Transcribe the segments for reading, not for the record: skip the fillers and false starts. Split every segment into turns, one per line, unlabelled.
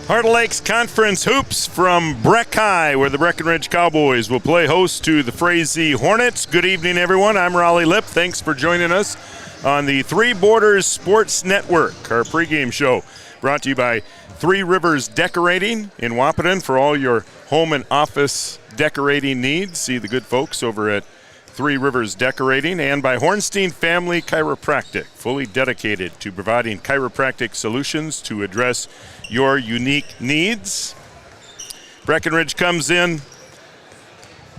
Heart of Lakes Conference Hoops from Breck High, where the Breckenridge Cowboys will play host to the Frazee Hornets. Good evening, everyone. I'm Raleigh Lipp. Thanks for joining us on the Three Borders Sports Network, our pregame show brought to you by Three Rivers Decorating in Wahpeton for all your home and office decorating needs. See the good folks over at Three Rivers Decorating, and by Hornstein Family Chiropractic, fully dedicated to providing chiropractic solutions to address your unique needs. Breckenridge comes in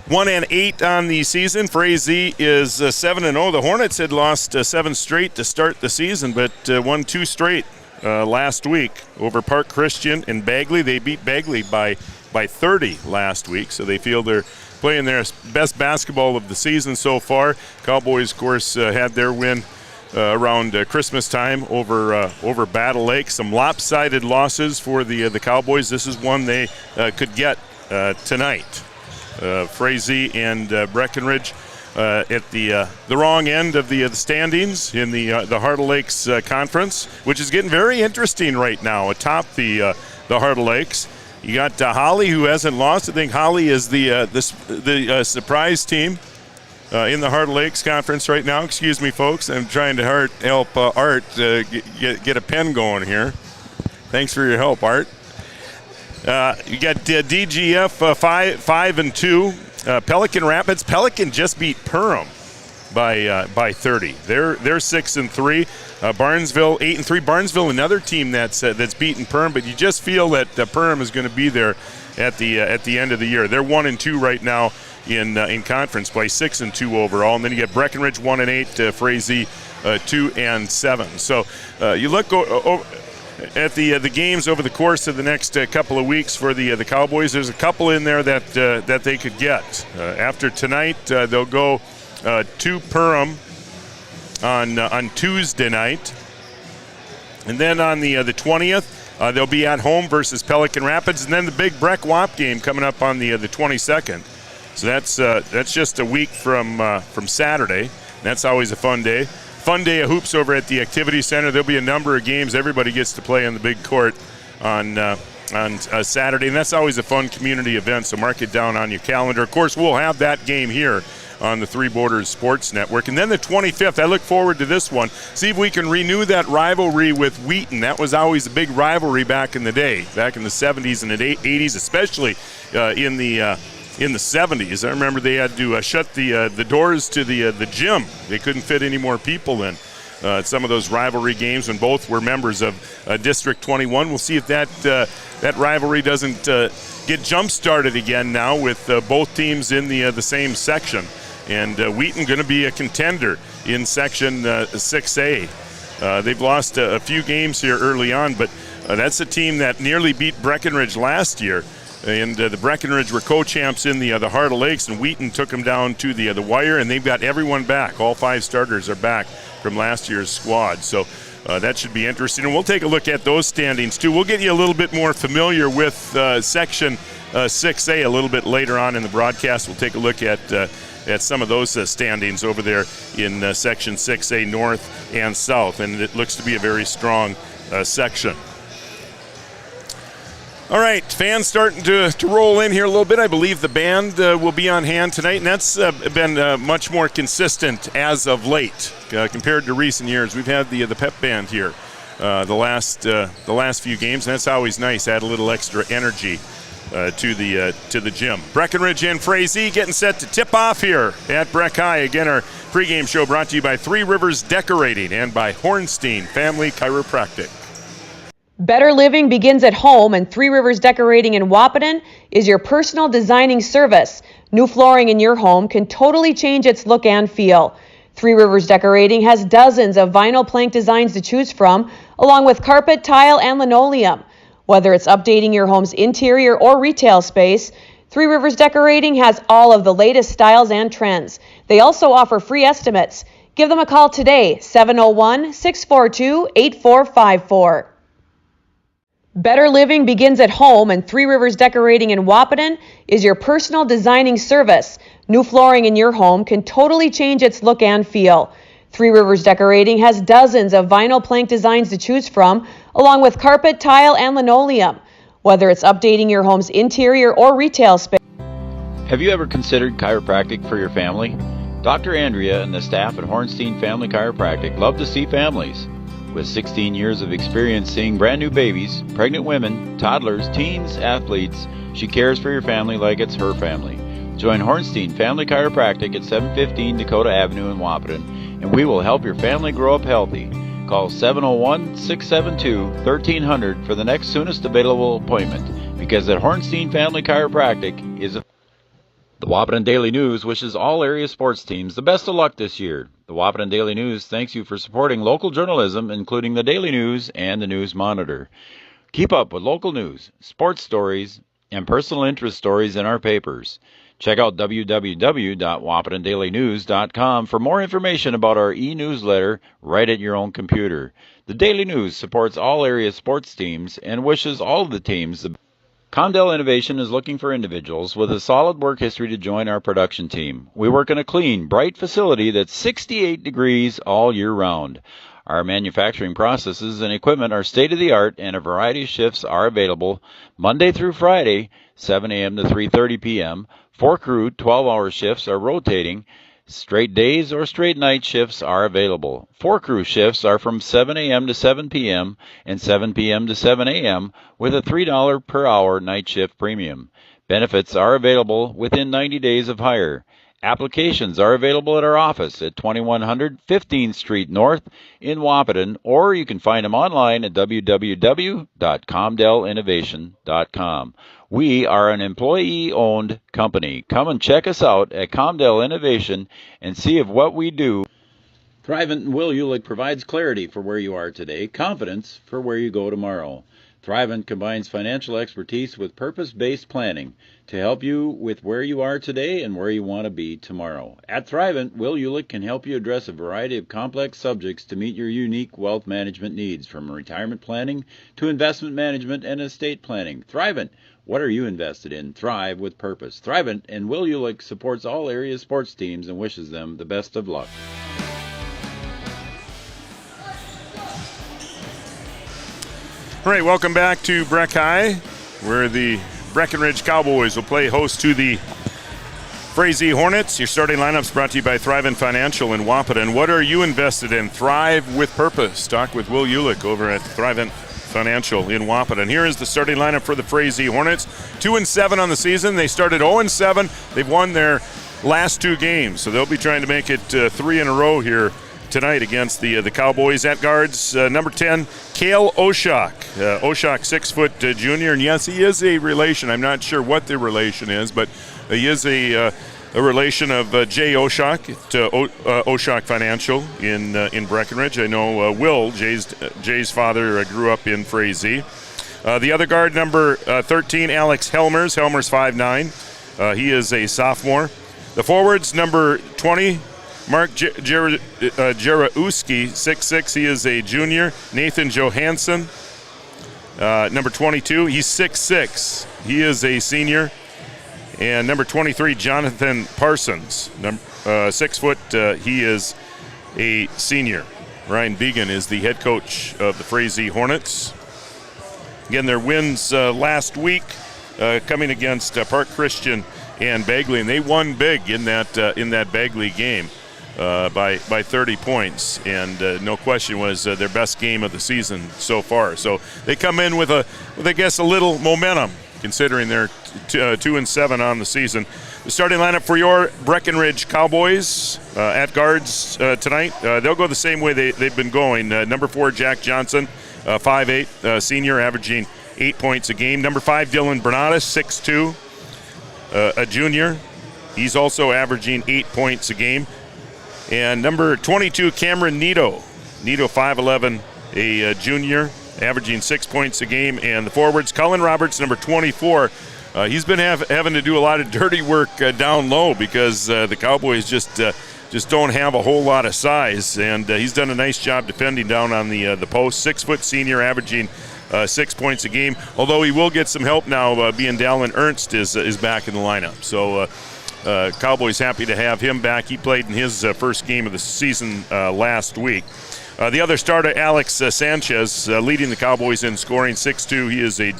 1-8 on the season. Frazee is 7-0. The Hornets had lost 7 straight to start the season, but won 2 straight last week over Park Christian and Bagley. They beat Bagley by 30 last week, so they feel they're playing their best basketball of the season so far. Cowboys, of course, had their win around Christmas time over Battle Lake. Some lopsided losses for the Cowboys. This is one they could get tonight. Frazee and Breckenridge at the wrong end of the standings in the Heart of Lakes Conference, which is getting very interesting right now atop the Heart of Lakes. You got Holly, who hasn't lost. I think Holly is the surprise team in the Heart of Lakes Conference right now. Excuse me, folks. I'm trying to help Art get a pen going here. Thanks for your help, Art. You got DGF 5-2. Pelican Rapids. Pelican just beat Perham by 30. They're 6-3. Barnesville 8-3. Barnesville, another team that's beaten Perham, but you just feel that Perham is going to be there at the end of the year. They're 1-2 right now in conference play, 6-2 overall, and then you get Breckenridge 1-8, Frazee 2-7. So you look at the games over the course of the next couple of weeks for the Cowboys. There's a couple in there that they could get. After tonight, they'll go to Perham on Tuesday night, and then on the 20th they'll be at home versus Pelican Rapids, and then the big Breck Wap game coming up on the 22nd. So that's just a week from Saturday. That's always a fun day. Fun day of hoops over at the Activity Center. There'll be a number of games. Everybody gets to play on the big court on Saturday, and that's always a fun community event, so mark it down on your calendar. Of course, we'll have that game here on the Three Borders Sports Network. And then the 25th, I look forward to this one. See if we can renew that rivalry with Wheaton. That was always a big rivalry back in the day, back in the 70s and the 80s, especially in the 70s. I remember they had to shut the doors to the gym. They couldn't fit any more people in. Some of those rivalry games when both were members of District 21. We'll see if that rivalry doesn't get jump-started again now with both teams in the same section. And Wheaton going to be a contender in Section 6A. They've lost a few games here early on, but that's a team that nearly beat Breckenridge last year. And the Breckenridge were co-champs in the Heart of Lakes, and Wheaton took them down to the wire, and they've got everyone back. All 5 starters are back from last year's squad. So that should be interesting. And we'll take a look at those standings, too. We'll get you a little bit more familiar with Section 6A a little bit later on in the broadcast. We'll take a look at some of those standings over there in Section 6A North and South, and it looks to be a very strong section. All right, fans starting to roll in here a little bit. I believe the band will be on hand tonight, and that's been much more consistent as of late compared to recent years. We've had the pep band here the last few games, and that's always nice. Add a little extra energy to the gym. Breckenridge and Frazee getting set to tip off here at Breck High. Again, our pregame show brought to you by Three Rivers Decorating and by Hornstein Family Chiropractic.
Better living begins at home, and Three Rivers Decorating in Wahpeton is your personal designing service. New flooring in your home can totally change its look and feel. Three Rivers Decorating has dozens of vinyl plank designs to choose from, along with carpet, tile, and linoleum. Whether it's updating your home's interior or retail space, Three Rivers Decorating has all of the latest styles and trends. They also offer free estimates. Give them a call today, 701-642-8454. Better living begins at home, and Three Rivers Decorating in Wahpeton is your personal designing service. New flooring in your home can totally change its look and feel. Three Rivers Decorating has dozens of vinyl plank designs to choose from, along with carpet, tile, and linoleum. Whether it's updating your home's interior or retail space.
Have you ever considered chiropractic for your family? Dr. Andrea and the staff at Hornstein Family Chiropractic love to see families. With 16 years of experience seeing brand new babies, pregnant women, toddlers, teens, athletes, she cares for your family like it's her family. Join Hornstein Family Chiropractic at 715 Dakota Avenue in Wahpeton, and we will help your family grow up healthy. Call 701-672-1300 for the next soonest available appointment, because at Hornstein Family Chiropractic is a... The Wahpeton Daily News wishes all area sports teams the best of luck this year. The Wahpeton Daily News thanks you for supporting local journalism, including the Daily News and the News Monitor. Keep up with local news, sports stories, and personal interest stories in our papers. Check out www.wahpetondailynews.com for more information about our e-newsletter right at your own computer. The Daily News supports all area sports teams and wishes all of the teams the best. Comdell Innovation is looking for individuals with a solid work history to join our production team. We work in a clean, bright facility that's 68 degrees all year round. Our manufacturing processes and equipment are state-of-the-art, and a variety of shifts are available Monday through Friday, 7 a.m. to 3:30 p.m. 4 crew 12-hour shifts are rotating. Straight days or straight night shifts are available. 4 crew shifts are from 7 a.m. to 7 p.m. and 7 p.m. to 7 a.m. with a $3 per hour night shift premium. Benefits are available within 90 days of hire. Applications are available at our office at 2100 15th Street North in Wahpeton, or you can find them online at www.comdellinnovation.com. We are an employee-owned company. Come and check us out at Comdell Innovation and see if what we do. Thrivent and Will Ulick provides clarity for where you are today, confidence for where you go tomorrow. Thrivent combines financial expertise with purpose-based planning to help you with where you are today and where you want to be tomorrow. At Thrivent, Will Ulick can help you address a variety of complex subjects to meet your unique wealth management needs, from retirement planning to investment management and estate planning. Thrivent, what are you invested in? Thrive with purpose. Thrivent and Will Ulick supports all area sports teams and wishes them the best of luck.
All right, welcome back to Breck High, where the Breckenridge Cowboys will play host to the Frazee Hornets. Your starting lineup's brought to you by Thrivent Financial in Wahpeton. What are you invested in? Thrive with purpose. Talk with Will Ulick over at Thrivent Financial in Wahpeton. Here is the starting lineup for the Frazee Hornets. 2-7 on the season. They started 0-7. They've won their last 2 games, so they'll be trying to make it 3 in a row here tonight against the Cowboys. At guards, number 10, Cale Oshak. Oshak, 6-foot junior, and yes, he is a relation. I'm not sure what the relation is, but he is a relation of Jay Oshak to Oshak Financial in Breckenridge. I know Will, Jay's father, grew up in Frazee. The other guard, number 13, Alex Helmers. Helmers 5'9". He is a sophomore. The forwards, number 20, Mark Jarauski, 6'6". He is a junior. Nathan Johansson, number 22. He's 6'6". He is a senior. And number 23, Jonathan Parsons, 6 foot. He is a senior. Ryan Began is the head coach of the Frazee Hornets. Again, their wins last week, coming against Park Christian and Bagley, and they won big in that Bagley game. By 30 points, and no question was their best game of the season so far. So they come in with a little momentum, considering they're 2-7 on the season. The starting lineup for your Breckenridge Cowboys at guards tonight, they'll go the same way they've been going. Number 4, Jack Johnson, 5'8", senior, averaging 8 points a game. Number 5, Dylan Bernatus, 6'2", a junior. He's also averaging 8 points a game. And number 22, Cameron Nito. Nito, 5'11", a junior, averaging 6 points a game. And the forwards, Cullen Roberts, number 24. He's been having to do a lot of dirty work down low because the Cowboys just don't have a whole lot of size. And he's done a nice job defending down on the post. 6 foot senior, averaging 6 points a game. Although he will get some help now, being Dallin Ernst is back in the lineup. So Cowboys happy to have him back. He played in his first game of the season last week. The other starter, Alex Sanchez, leading the Cowboys in scoring, 6'2". He is a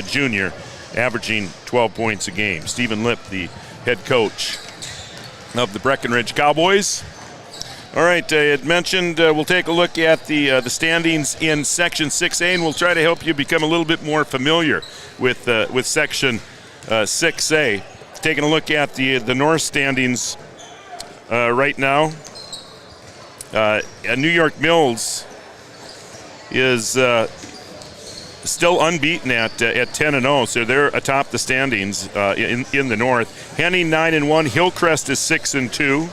junior, averaging 12 points a game. Stephen Lipp, the head coach of the Breckenridge Cowboys. All right, I had mentioned we'll take a look at the standings in Section 6A, and we'll try to help you become a little bit more familiar with Section 6A. Taking a look at the North standings right now. New York Mills is still unbeaten at 10-0, so they're atop the standings in the North. Henning 9-1, Hillcrest is 6-2.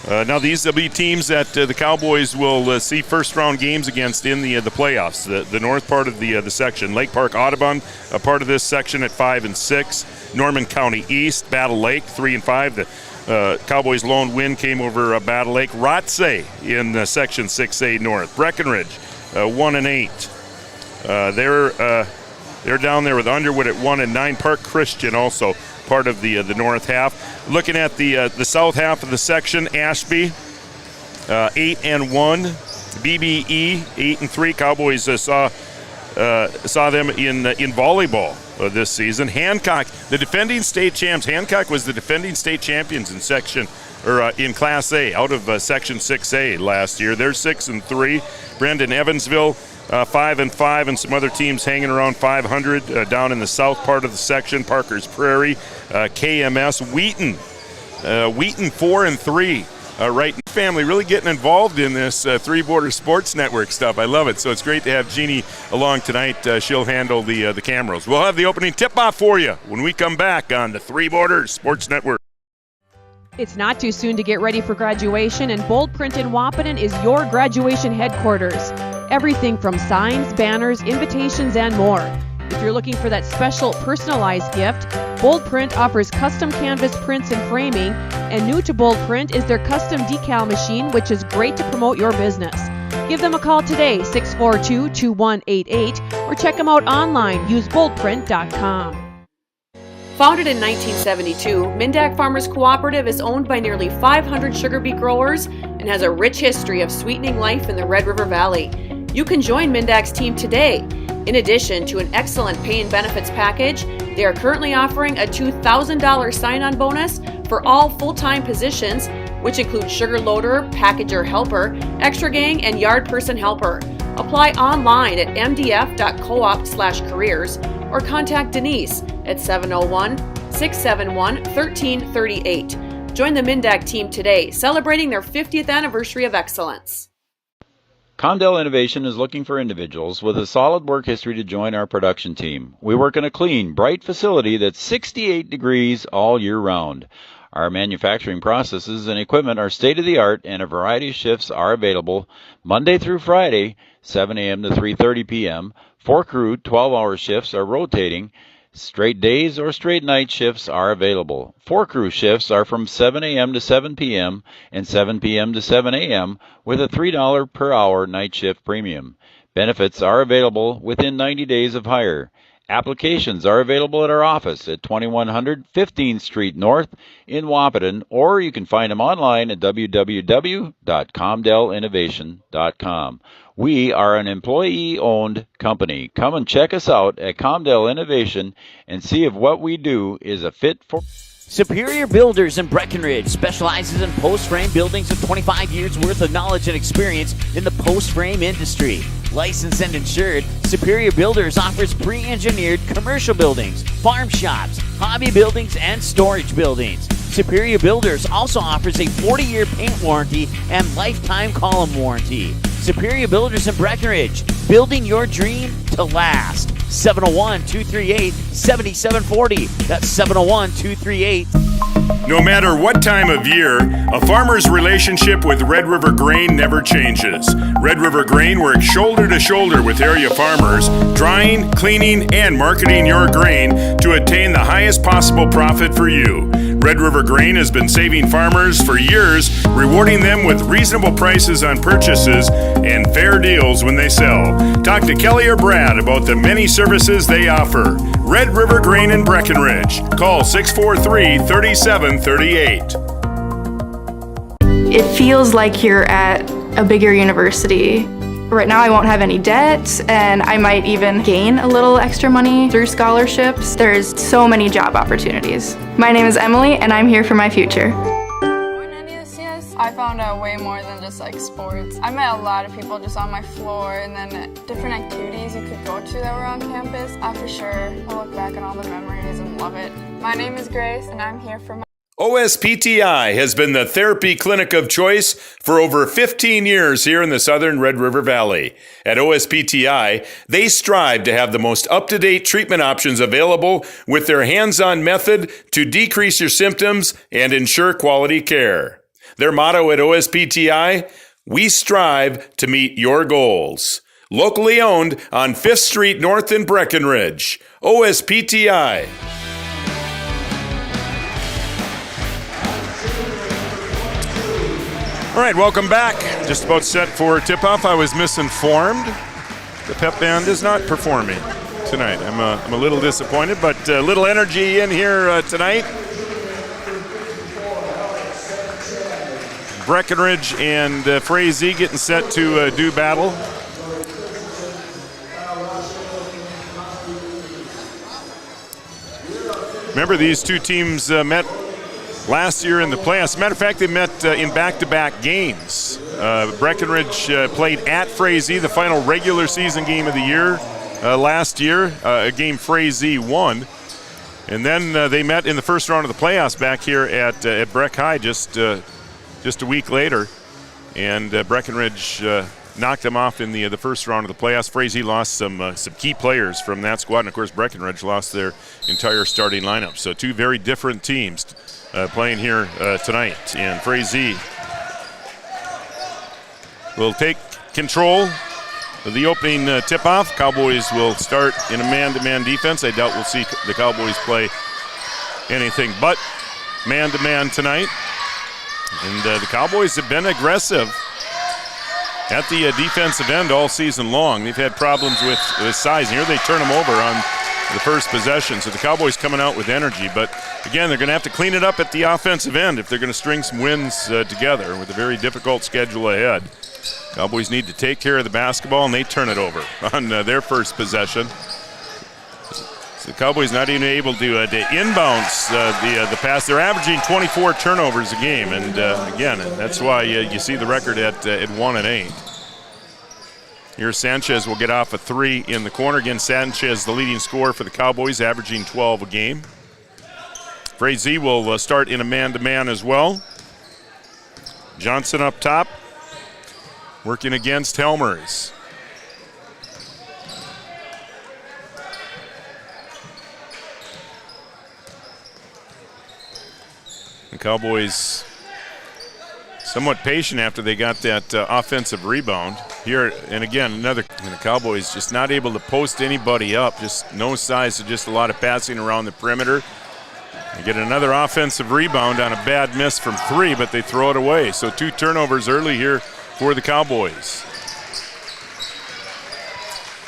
Now these will be teams that the Cowboys will see first-round games against in the playoffs. The north part of the section. Lake Park Audubon, a part of this section at 5-6. Norman County East, Battle Lake 3-5. The Cowboys' lone win came over Battle Lake. Rothsay in Section 6A North. Breckenridge 1-8. They're down there with Underwood at 1-9. Park Christian also part of the north half. Looking at the south half of the section, Ashby 8-1. BBE 8-3. Cowboys saw them in volleyball this season. Hancock, the defending state champs. Hancock was the defending state champions in in Class A out of Section 6A last year. They're 6-3. Brendan Evansville 5-5, and some other teams hanging around 500 down in the south part of the section. Parker's Prairie, KMS, Wheaton 4-3. Right, family really getting involved in this Three Border Sports Network stuff. I love it. So it's great to have Jeannie along tonight. She'll handle the cameras. We'll have the opening tip-off for you when we come back on the Three Borders Sports Network.
It's not too soon to get ready for graduation, and Bold Print in Wahpeton is your graduation headquarters. Everything from signs, banners, invitations, and more. If you're looking for that special personalized gift, Bold Print offers custom canvas prints and framing, and new to Bold Print is their custom decal machine, which is great to promote your business. Give them a call today, 642-2188, or check them out online. Use boldprint.com. Founded in 1972, Mindak Farmers Cooperative is owned by nearly 500 sugar beet growers and has a rich history of sweetening life in the Red River Valley. You can join Mindak's team today. In addition to an excellent pay and benefits package, they are currently offering a $2,000 sign-on bonus for all full-time positions, which include sugar loader, packager helper, extra gang, and yard person helper. Apply online at mdf.coop/careers or contact Denise at 701-671-1338. Join the Mindak team today, celebrating their 50th anniversary of excellence.
Condell Innovation is looking for individuals with a solid work history to join our production team. We work in a clean, bright facility that's 68 degrees all year round. Our manufacturing processes and equipment are state-of-the-art, and a variety of shifts are available Monday through Friday, 7 a.m. to 3:30 p.m. 4 crew 12-hour shifts are rotating. Straight days or straight night shifts are available. 4 crew shifts are from 7 a.m. to 7 p.m. and 7 p.m. to 7 a.m. with a $3 per hour night shift premium. Benefits are available within 90 days of hire. Applications are available at our office at 2100 15th Street North in Wahpeton, or you can find them online at www.comdellinnovation.com. We are an employee-owned company. Come and check us out at Comdell Innovation and see if what we do is a fit for...
Superior Builders in Breckenridge specializes in post-frame buildings with 25 years worth of knowledge and experience in the post-frame industry. Licensed and insured, Superior Builders offers pre-engineered commercial buildings, farm shops, hobby buildings, and storage buildings. Superior Builders also offers a 40-year paint warranty and lifetime column warranty. Superior Builders in Breckenridge, building your dream to last. 701-238-7740. That's 701-238.
No matter what time of year, a farmer's relationship with Red River Grain never changes. Red River Grain works shoulder to shoulder with area farmers, drying, cleaning, and marketing your grain to attain the highest possible profit for you. Red River Grain has been saving farmers for years, rewarding them with reasonable prices on purchases and fair deals when they sell. Talk to Kelly or Brad about the many services they offer. Red River Grain in Breckenridge. Call 643-3738.
It feels like you're at a bigger university. Right now I won't have any debt, and I might even gain a little extra money through scholarships. There's so many job opportunities. My name is Emily, and I'm here for my future.
I found out way more than just like sports. I met a lot of people just on my floor, and then different activities you could go to that were on campus. I for sure will look back on all the memories and love it. My name is Grace, and I'm here for my
OSPTI has been the therapy clinic of choice for over 15 years here in the southern Red River Valley. At OSPTI, they strive to have the most up-to-date treatment options available with their hands-on method to decrease your symptoms and ensure quality care. Their motto at OSPTI, we strive to meet your goals. Locally owned on 5th Street North in Breckenridge. OSPTI. All right, welcome back. Just about set for tip-off. I was misinformed. The pep band is not performing tonight. I'm a little disappointed, but a little energy in here tonight. Breckenridge and Frazee getting set to do battle. Remember, these two teams met last year in the playoffs. Matter of fact, they met in back-to-back games. Breckenridge played at Frazee, the final regular season game of the year last year, a game Frazee won. And then they met in the first round of the playoffs back here at Breck High just a week later. And Breckenridge knocked them off in the first round of the playoffs. Frazee lost some key players from that squad. And, of course, Breckenridge lost their entire starting lineup. So two very different teams playing here tonight. And Frazee will take control of the opening tip-off. Cowboys will start in a man-to-man defense. I doubt we'll see the Cowboys play anything but man-to-man tonight. And the Cowboys have been aggressive at the defensive end all season long. They've had problems with size. And here they turn them over on the first possession. So the Cowboys coming out with energy. But, again, they're going to have to clean it up at the offensive end if they're going to string some wins together with a very difficult schedule ahead. Cowboys need to take care of the basketball, and they turn it over on their first possession. So the Cowboys not even able to inbounds the pass. They're averaging 24 turnovers a game. And, again, that's why you see the record at 1-8. Here Sanchez will get off a three in the corner. Again, Sanchez, the leading scorer for the Cowboys, averaging 12 a game. Frazee will start in a man-to-man as well. Johnson up top, working against Helmers. The Cowboys somewhat patient after they got that offensive rebound here. And again, the Cowboys just not able to post anybody up, just no size, so just a lot of passing around the perimeter. They get another offensive rebound on a bad miss from three, but they throw it away. So two turnovers early here for the Cowboys.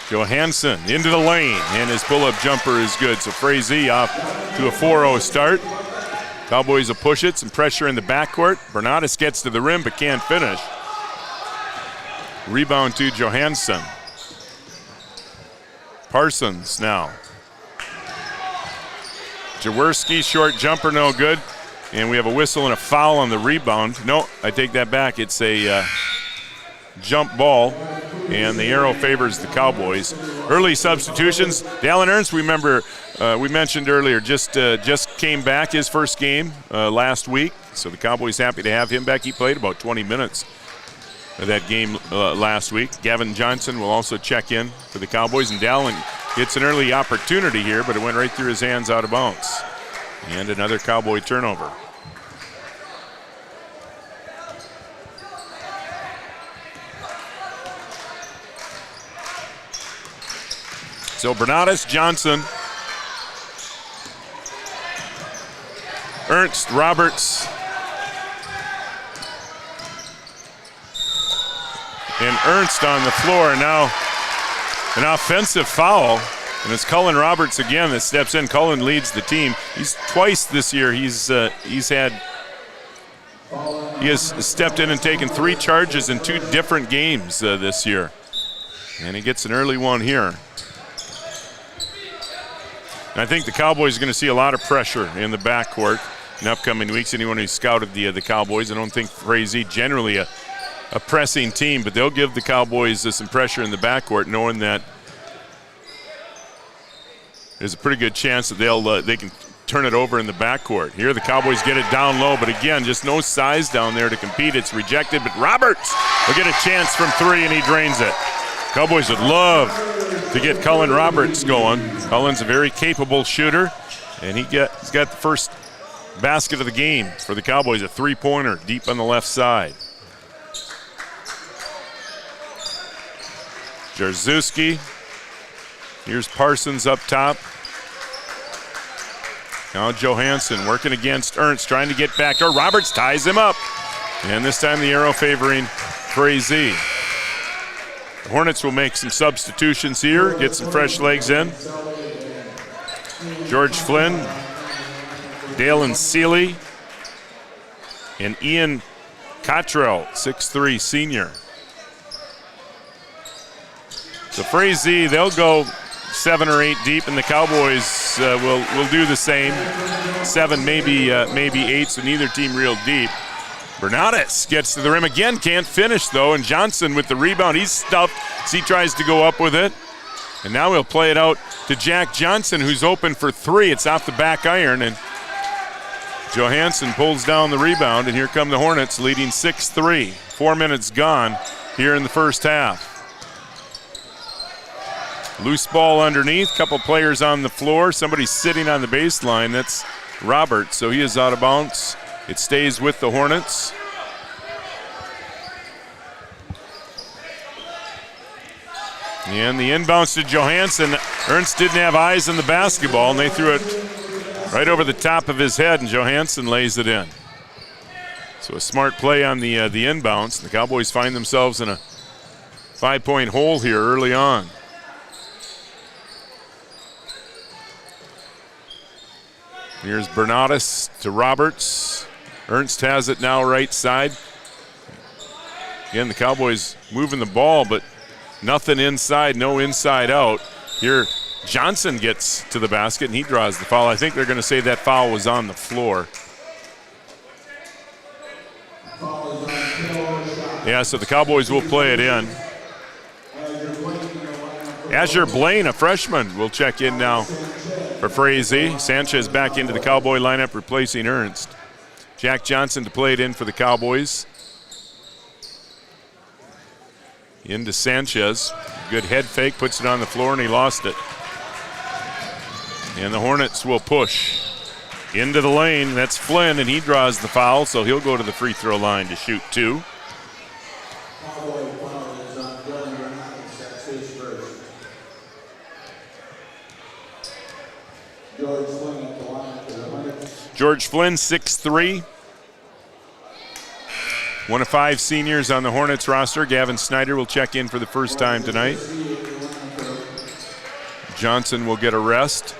Johansson into the lane, and his pull-up jumper is good. So Frazee off to a 4-0 start. Cowboys will push it, some pressure in the backcourt. Bernatis gets to the rim but can't finish. Rebound to Johansson. Parsons now. Jaworski, short jumper, no good. And we have a whistle and a foul on the rebound. No, I take that back. It's a jump ball, and the arrow favors the Cowboys. Early substitutions. Dallin Ernst, remember, we mentioned earlier, just came back his first game last week. So the Cowboys happy to have him back. He played about 20 minutes of that game last week. Gavin Johnson will also check in for the Cowboys. And Dallin gets an early opportunity here, but it went right through his hands out of bounds. And another Cowboy turnover. So Bernatis, Johnson, Ernst, Roberts, and Ernst on the floor. Now an offensive foul, and it's Cullen Roberts again that steps in. Cullen leads the team. He's twice this year. He has stepped in and taken 3 charges in 2 different games this year. And he gets an early one here. And I think the Cowboys are going to see a lot of pressure in the backcourt in upcoming weeks. Anyone who scouted the Cowboys, I don't think Frazee generally a pressing team, but they'll give the Cowboys some pressure in the backcourt, knowing that there's a pretty good chance that they can turn it over in the backcourt. Here the Cowboys get it down low, but again, just no size down there to compete. It's rejected, but Roberts will get a chance from three, and he drains it. Cowboys would love to get Cullen Roberts going. Cullen's a very capable shooter, and he's got the first basket of the game for the Cowboys, a three-pointer deep on the left side. Jarzewski. Here's Parsons up top. Now Johansson working against Ernst, trying to get back door. Roberts ties him up. And this time the arrow favoring Frazee. The Hornets will make some substitutions here, get some fresh legs in. George Flynn, Dalen Seeley, and Ian Cottrell, 6'3" senior. So Frazee, they'll go 7 or 8 deep, and the Cowboys will do the same. 7, maybe 8, so neither team real deep. Bernadas gets to the rim again, can't finish though, and Johnson with the rebound. He's stuffed as he tries to go up with it. And now he'll play it out to Jack Johnson, who's open for 3. It's off the back iron, and Johansson pulls down the rebound, and here come the Hornets leading 6-3. 4 minutes gone here in the first half. Loose ball underneath, couple players on the floor. Somebody's sitting on the baseline. That's Roberts, so he is out of bounds. It stays with the Hornets. And the inbounds to Johansson. Ernst didn't have eyes on the basketball, and they threw it right over the top of his head, and Johansson lays it in. So a smart play on the inbounds. The Cowboys find themselves in a 5-point hole here early on. Here's Bernadas to Roberts. Ernst has it now right side. Again, the Cowboys moving the ball, but nothing inside, no inside out. Here, Johnson gets to the basket, and he draws the foul. I think they're going to say that foul was on the floor. Yeah, so the Cowboys will play it in. Azure Blaine, a freshman, will check in now for Frazee. Sanchez back into the Cowboy lineup, replacing Ernst. Jack Johnson to play it in for the Cowboys. Into Sanchez. Good head fake, puts it on the floor, and he lost it. And the Hornets will push into the lane. That's Flynn, and he draws the foul, so he'll go to the free throw line to shoot 2. George Flynn, 6'3". One of 5 seniors on the Hornets roster. Gavin Snyder will check in for the first time tonight. Johnson will get a rest.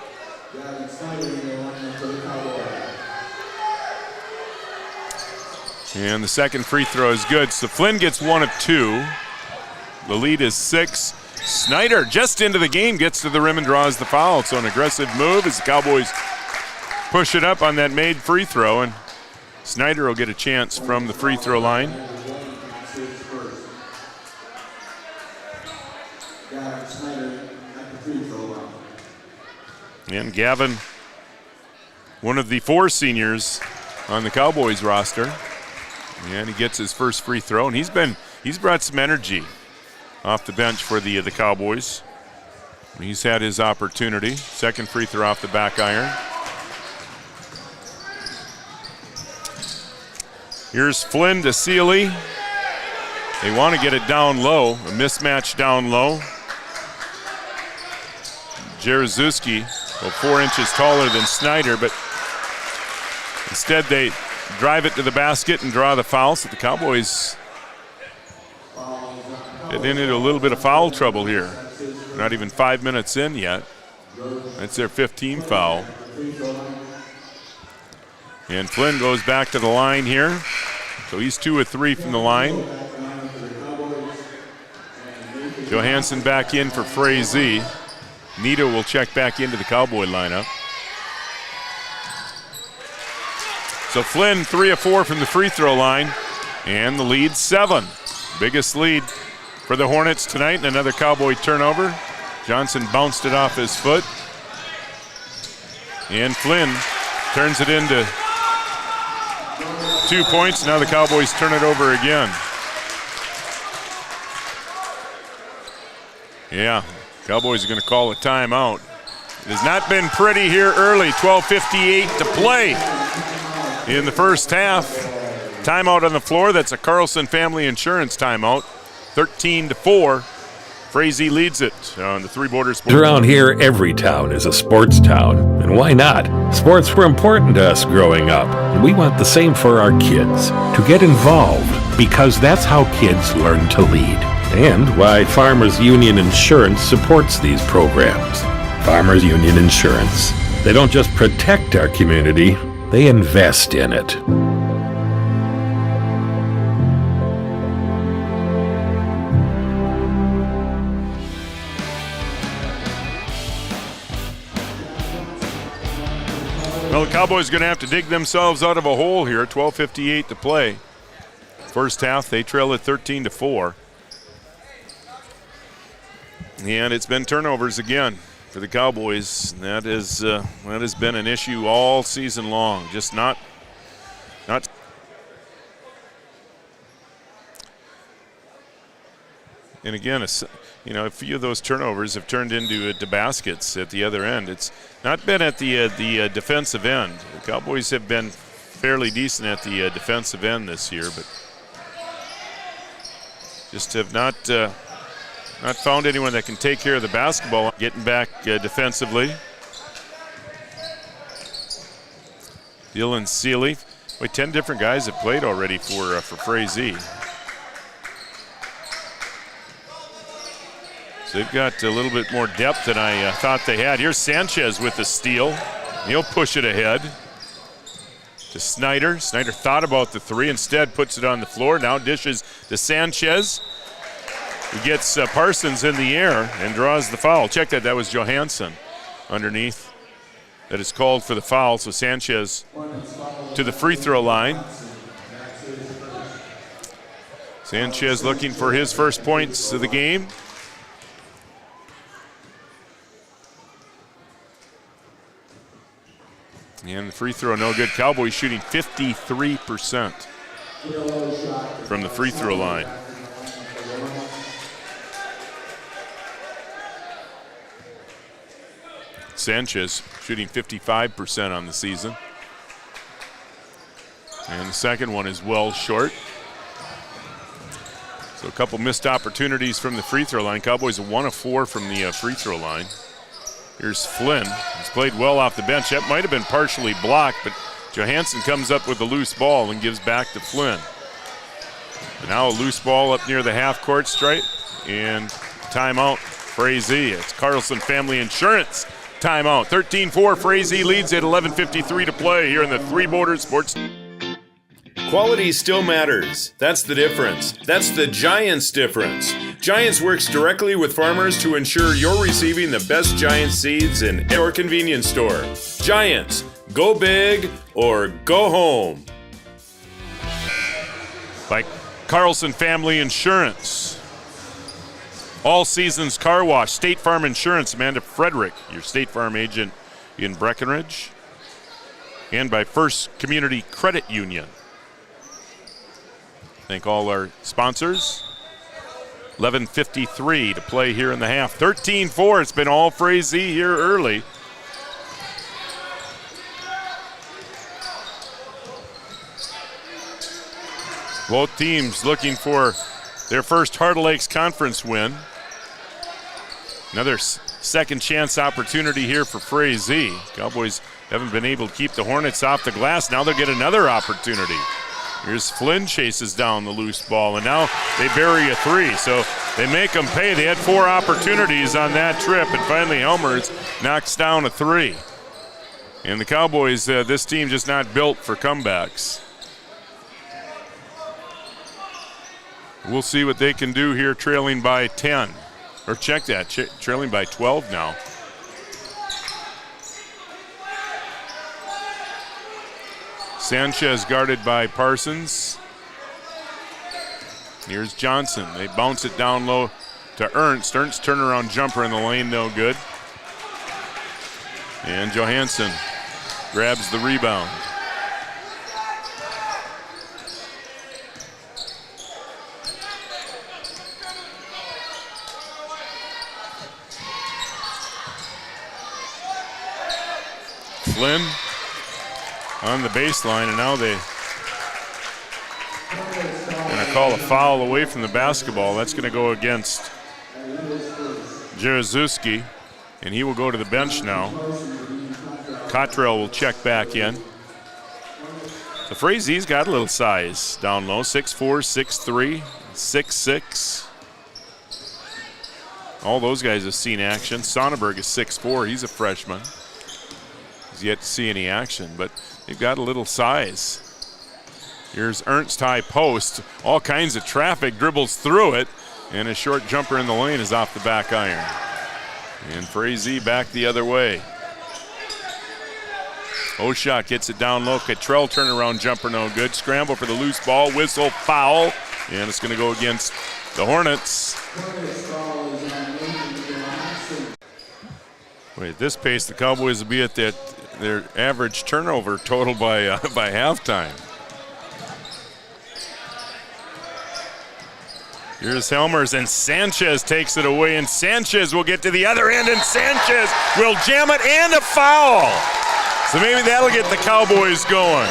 And the second free throw is good. So Flynn gets 1 of 2. The lead is 6. Snyder just into the game, gets to the rim and draws the foul. So an aggressive move as the Cowboys push it up on that made free throw, and Snyder will get a chance from the free throw line. And Gavin, one of the 4 seniors on the Cowboys roster, and he gets his first free throw, and he's brought some energy off the bench for the Cowboys. He's had his opportunity. Second free throw off the back iron. Here's Flynn to Seeley. They want to get it down low, a mismatch down low. Jarzewski, 4 inches taller than Snyder, but instead they drive it to the basket and draw the foul. So the Cowboys get into a little bit of foul trouble here. Not even 5 minutes in yet. That's their 15th foul. And Flynn goes back to the line here. So he's 2 of 3 from the line. Johansson back in for Frazee. Nita will check back into the Cowboy lineup. So Flynn 3 of 4 from the free throw line, and the lead 7. Biggest lead for the Hornets tonight, and another Cowboy turnover. Johnson bounced it off his foot. And Flynn turns it into 2 points. Now the Cowboys turn it over again. Yeah, Cowboys are going to call a timeout. It has not been pretty here early. 12:58 to play in the first half. Timeout on the floor. That's a Carlson Family Insurance timeout. 13-4. Frazee leads it on the Three Borders Sports.
Around here, every town is a sports town. And why not? Sports were important to us growing up, and we want the same for our kids. To get involved, because that's how kids learn to lead. And why Farmers Union Insurance supports these programs. Farmers Union Insurance. They don't just protect our community, they invest in it.
Well, the Cowboys are going to have to dig themselves out of a hole here. 12:58 to play. First half, they trail at 13-4. And it's been turnovers again for the Cowboys. That has been an issue all season long. Just not. And again, a few of those turnovers have turned into baskets at the other end. It's not been at the defensive end. The Cowboys have been fairly decent at the defensive end this year, but just have not found anyone that can take care of the basketball. Getting back defensively. Dylan Seeley. 10 different guys have played already for Frazee. So they've got a little bit more depth than I thought they had. Here's Sanchez with the steal. He'll push it ahead to Snyder. Snyder thought about the three, instead puts it on the floor. Now dishes to Sanchez. He gets Parsons in the air and draws the foul. Check that was Johansson underneath. That is called for the foul, so Sanchez to the free throw line. Sanchez looking for his first points of the game. And the free throw no good. Cowboys shooting 53% from the free throw line. Sanchez shooting 55% on the season. And the second one is well short. So a couple missed opportunities from the free throw line. Cowboys are 1 of 4 from the free throw line. Here's Flynn. He's played well off the bench. That might have been partially blocked, but Johansson comes up with a loose ball and gives back to Flynn. And now a loose ball up near the half-court stripe, and timeout, Frazee. It's Carlson Family Insurance timeout. 13-4, Frazee leads at 11:53 to play here in the Three Borders Sports.
Quality still matters. That's the difference. That's the Giants difference. Giants works directly with farmers to ensure you're receiving the best Giants seeds in your convenience store. Giants, go big or go home.
By Carlson Family Insurance. All Seasons Car Wash, State Farm Insurance, Amanda Frederick, your State Farm agent in Breckenridge. And by First Community Credit Union. Thank all our sponsors. 11:53 to play here in the half. 13-4, it's been all Frazee here early. Both teams looking for their first Heart of Lakes Conference win. Another second chance opportunity here for Frazee. Cowboys haven't been able to keep the Hornets off the glass. Now they'll get another opportunity. Here's Flynn, chases down the loose ball, and now they bury a three. So they make them pay. They had 4 opportunities on that trip, and finally Helmers knocks down a three. And the Cowboys, this team just not built for comebacks. We'll see what they can do here, trailing by 10. Or check that, trailing by 12 now. Sanchez guarded by Parsons. Here's Johnson. They bounce it down low to Ernst. Ernst turnaround jumper in the lane, no good. And Johansson grabs the rebound. Flynn on the baseline, and now they're going to call a foul away from the basketball. That's going to go against Jarzewski, and he will go to the bench now. Cottrell will check back in. The Frazee's got a little size down low, 6'4", 6'3", 6'6". All those guys have seen action. Sonnenberg is 6'4", he's a freshman. He's yet to see any action, but they've got a little size. Here's Ernst high post. All kinds of traffic, dribbles through it, and a short jumper in the lane is off the back iron. And Frazee back the other way. Oshak gets it down low. Cottrell turnaround jumper, no good. Scramble for the loose ball, whistle, foul, and it's going to go against the Hornets. Wait, at this pace, the Cowboys will be at their average turnover total by halftime. Here's Helmers, and Sanchez takes it away, and Sanchez will get to the other end, and Sanchez will jam it, and a foul. So maybe that'll get the Cowboys going.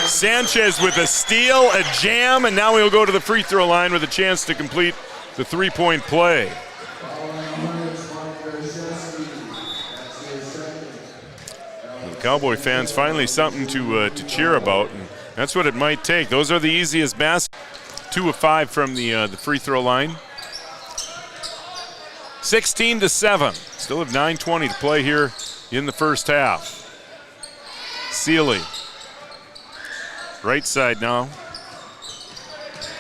Sanchez with a steal, a jam, and now he'll go to the free throw line with a chance to complete the three-point play. The Cowboy fans finally something to cheer about, and that's what it might take. Those are the easiest baskets. 2 of 5 from the free throw line. 16-7. Still have 9:20 to play here in the first half. Sealy. Right side now.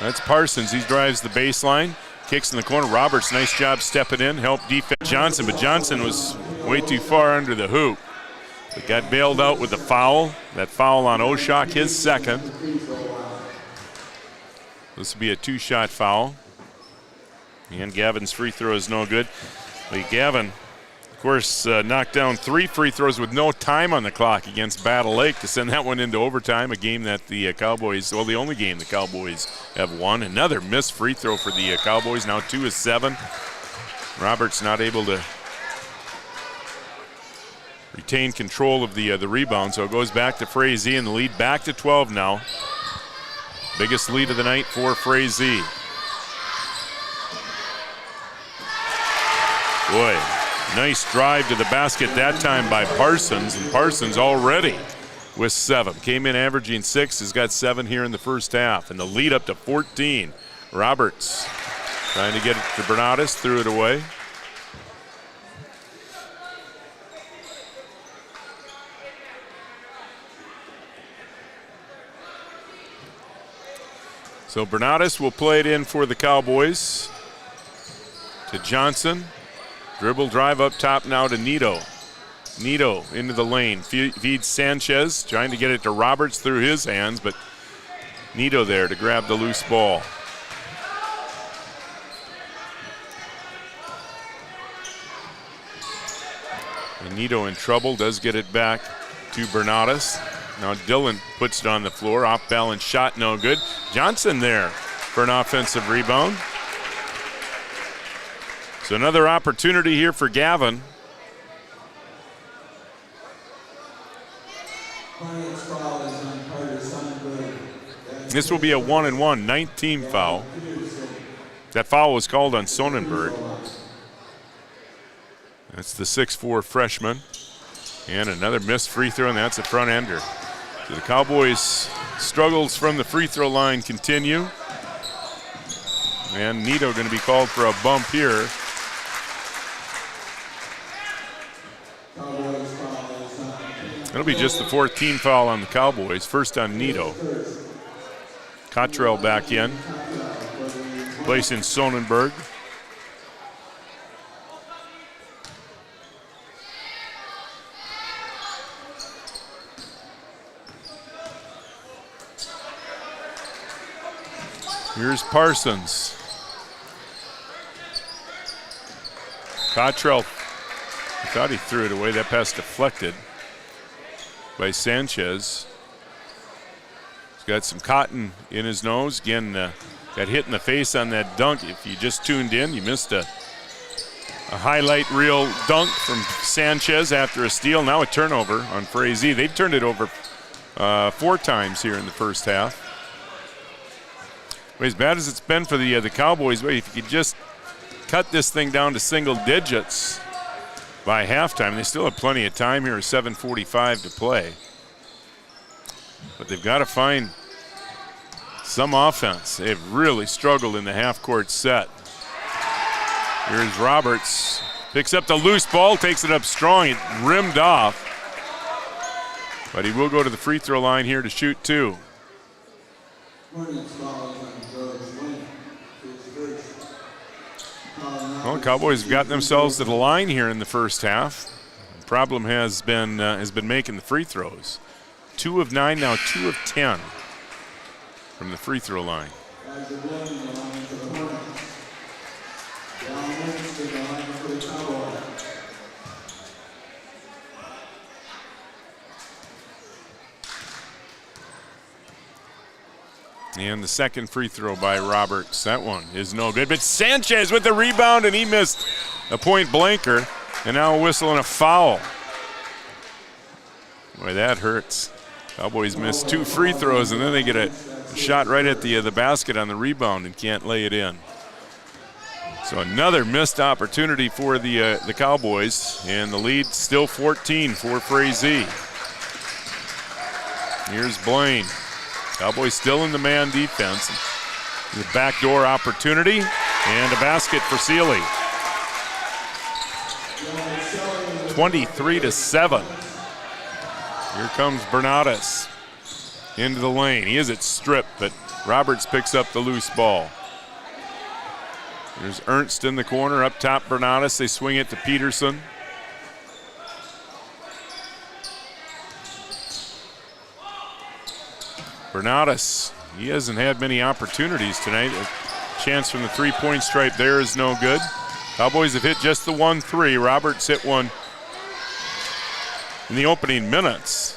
That's Parsons. He drives the baseline. Kicks in the corner. Roberts, nice job stepping in. Helped defend Johnson, but Johnson was way too far under the hoop. But got bailed out with the foul. That foul on Oshak, his second. This will be a 2-shot foul. And Gavin's free throw is no good. But Gavin, of course, knocked down 3 free throws with no time on the clock against Battle Lake to send that one into overtime, a game that the Cowboys, well, the only game the Cowboys have won. Another missed free throw for the Cowboys, now 2 of 7. Roberts not able to retain control of the rebound, so it goes back to Frazee, and the lead back to 12 now. Biggest lead of the night for Frazee. Boy, nice drive to the basket that time by Parsons, and Parsons already with 7. Came in averaging 6, has got 7 here in the first half, and the lead up to 14. Roberts trying to get it to Bernatus, threw it away. So Bernatus will play it in for the Cowboys. To Johnson. Dribble drive up top now to Nito. Nito into the lane. Feeds Sanchez. Trying to get it to Roberts through his hands, but Nito there to grab the loose ball. And Nito in trouble. Does get it back to Bernatus. Now Dillon puts it on the floor. Off balance shot, no good. Johnson there for an offensive rebound. So another opportunity here for Gavin. This will be a 1-and-1, 19 foul. That foul was called on Sonnenberg. That's the 6'4" freshman. And another missed free throw, and that's a front ender. So the Cowboys' struggles from the free throw line continue. And Nito going to be called for a bump here. That'll be just the 14th foul on the Cowboys. First on Nito. Cottrell back in. Placing Sonnenberg. Here's Parsons. Cottrell, I thought he threw it away. That pass deflected by Sanchez. He's got some cotton in his nose. Again, got hit in the face on that dunk. If you just tuned in, you missed a highlight reel dunk from Sanchez after a steal. Now a turnover on Frazee. They've turned it over 4 times here in the first half. As bad as it's been for the Cowboys, if you could just cut this thing down to single digits by halftime. They still have plenty of time here, 7:45 to play. But they've got to find some offense. They've really struggled in the half-court set. Here's Roberts. Picks up the loose ball, takes it up strong. It rimmed off. But he will go to the free throw line here to shoot 2. Well, Cowboys have gotten themselves to the line here in the first half. The problem has been making the free throws. 2 of 9, now 2 of 10 from the free throw line. And the second free throw by Roberts. That one is no good. But Sanchez with the rebound, and he missed a point blanker. And now a whistle and a foul. Boy, that hurts. Cowboys missed 2 free throws, and then they get a shot right at the basket on the rebound and can't lay it in. So another missed opportunity for the Cowboys, and the lead still 14 for Frazee. Here's Blaine. Cowboys still in the man defense. The backdoor opportunity and a basket for Sealy. 23-7. Here comes Bernadas into the lane. He is at strip, but Roberts picks up the loose ball. There's Ernst in the corner. Up top, Bernadas. They swing it to Peterson. Bernadas, he hasn't had many opportunities tonight. A chance from the three-point stripe there is no good. Cowboys have hit just the 1-3. Roberts hit one in the opening minutes.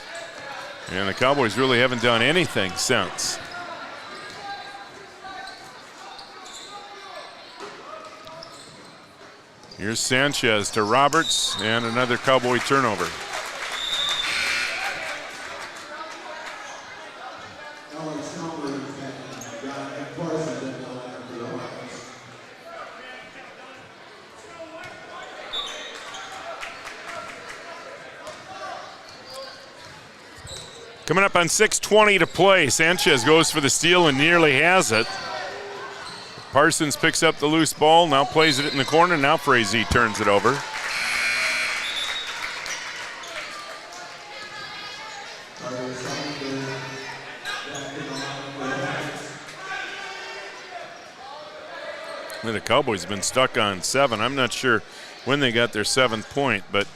And the Cowboys really haven't done anything since. Here's Sanchez to Roberts, and another Cowboy turnover. Coming up on 6:20 to play. Sanchez goes for the steal and nearly has it. Parsons picks up the loose ball, now plays it in the corner. Now Frazee turns it over. The Cowboys have been stuck on 7. I'm not sure when they got their 7th point, but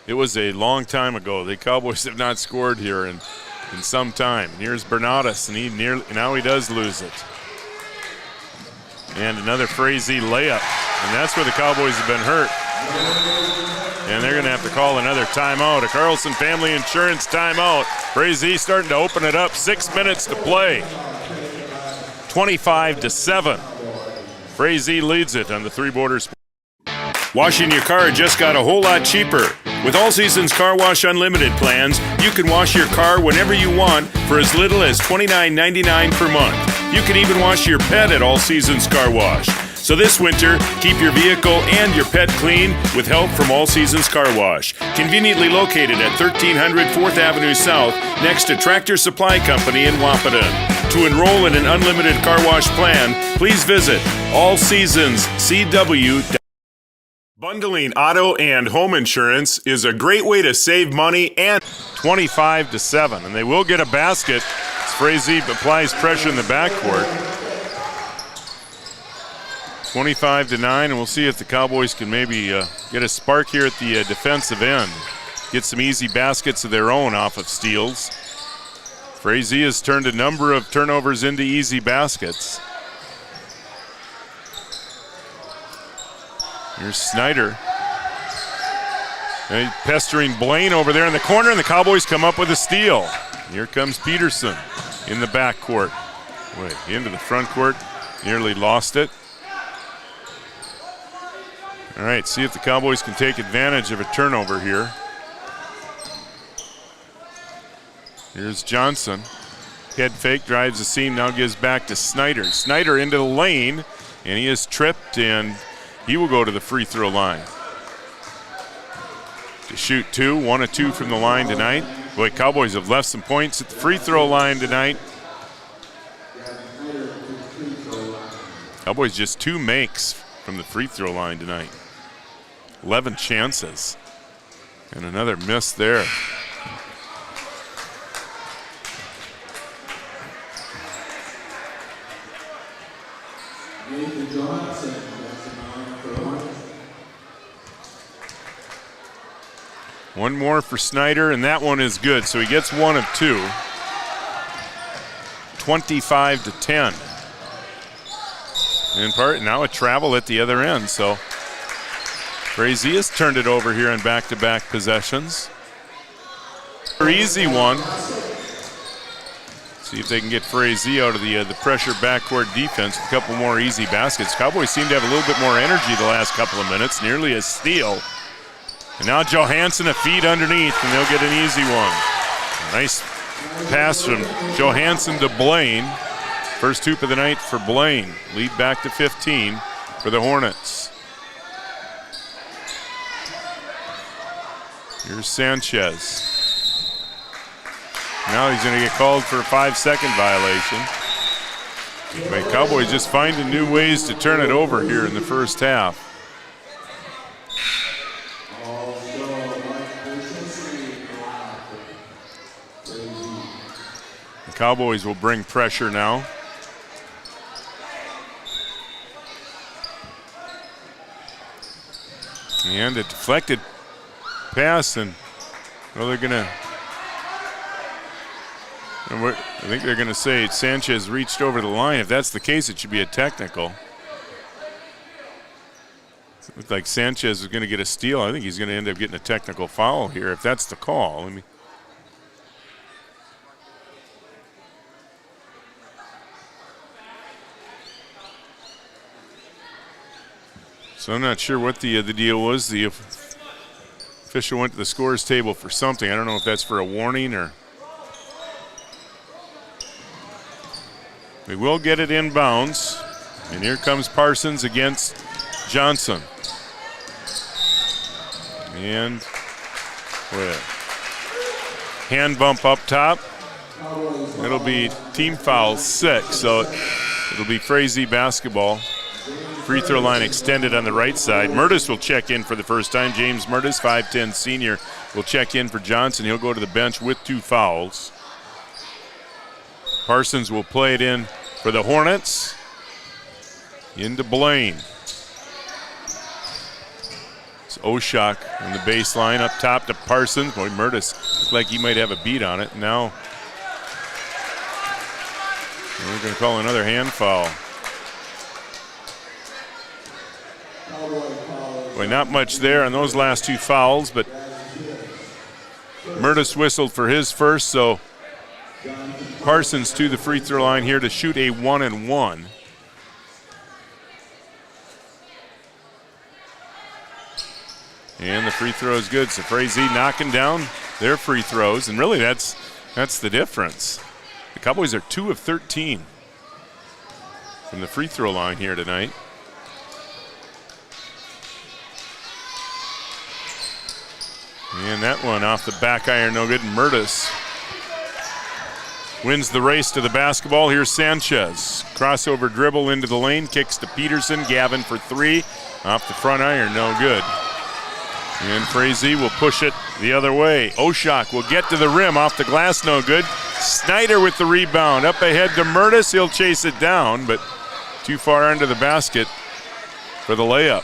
it was a long time ago. The Cowboys have not scored here in some time. And here's Bernadas, and now he does lose it. And another Frazee layup, and that's where the Cowboys have been hurt. And they're going to have to call another timeout, a Carlson Family Insurance timeout. Frazee starting to open it up. 6 minutes to play. 25-7. Frazee leads it on the Three Borders.
Washing your car just got a whole lot cheaper. With All Seasons Car Wash Unlimited plans, you can wash your car whenever you want for as little as $29.99 per month. You can even wash your pet at All Seasons Car Wash. So this winter, keep your vehicle and your pet clean with help from All Seasons Car Wash. Conveniently located at 1300 4th Avenue South, next to Tractor Supply Company in Wapaton. To enroll in an unlimited car wash plan, please visit allseasonscw.com. Bundling auto and home insurance is a great way to save money and
25-7, and they will get a basket as Frazee applies pressure in the backcourt. 25-9, and we'll see if the Cowboys can maybe get a spark here at the defensive end. Get some easy baskets of their own off of steals. Frazee has turned a number of turnovers into easy baskets. Here's Snyder. And pestering Blaine over there in the corner, and the Cowboys come up with a steal. Here comes Peterson in the backcourt. Wait, into the front court, nearly lost it. All right, see if the Cowboys can take advantage of a turnover here. Here's Johnson. Head fake, drives the seam, now gives back to Snyder. Snyder into the lane, and he is tripped, and he will go to the free throw line. To shoot 2, 1 of 2 from the line tonight. Boy, Cowboys have left some points at the free throw line tonight. Cowboys just 2 makes from the free throw line tonight. 11 chances. And another miss there. One more for Snyder, and that one is good. So he gets 1 of 2. 25-10. In part, now a travel at the other end. So Frazee has turned it over here in back-to-back possessions. Easy one. See if they can get Frazee out of the pressure backcourt defense with a couple more easy baskets. Cowboys seem to have a little bit more energy the last couple of minutes. Nearly a steal. And now Johansson a feed underneath, and they'll get an easy one. Nice pass from Johansson to Blaine. First hoop of the night for Blaine. Lead back to 15 for the Hornets. Here's Sanchez. Now he's going to get called for a 5-second violation. But Cowboys just finding new ways to turn it over here in the first half. The Cowboys will bring pressure now. And a deflected pass, and well, they're gonna. I think they're gonna say Sanchez reached over the line. If that's the case, it should be a technical. It looked like Sanchez is gonna get a steal. I think he's gonna end up getting a technical foul here if that's the call. So I'm not sure what the deal was. The official went to the scores table for something. I don't know if that's for a warning or. We will get it inbounds. And here comes Parsons against Johnson. And hand bump up top. It'll be team foul 6, so it'll be Frazee basketball. Free throw line extended on the right side. Mertis will check in for the first time. James Mertis, 5'10 senior, will check in for Johnson. He'll go to the bench with 2 fouls. Parsons will play it in for the Hornets. Into Blaine. It's Oshak on the baseline up top to Parsons. Boy, Mertis looked like he might have a beat on it. Now we're going to call another hand foul. Boy, not much there on those last 2 fouls, but Mertis whistled for his first, so Parsons to the free throw line here to shoot a 1-and-1. And the free throw is good, so Frazee knocking down their free throws, and really that's the difference. The Cowboys are 2 of 13 from the free throw line here tonight. And that one off the back iron, no good. Mertis wins the race to the basketball. Here's Sanchez. Crossover dribble into the lane, kicks to Peterson. Gavin for 3. Off the front iron, no good. And Frazee will push it the other way. Oshak will get to the rim, off the glass, no good. Snyder with the rebound. Up ahead to Mertis. He'll chase it down, but too far under the basket for the layup.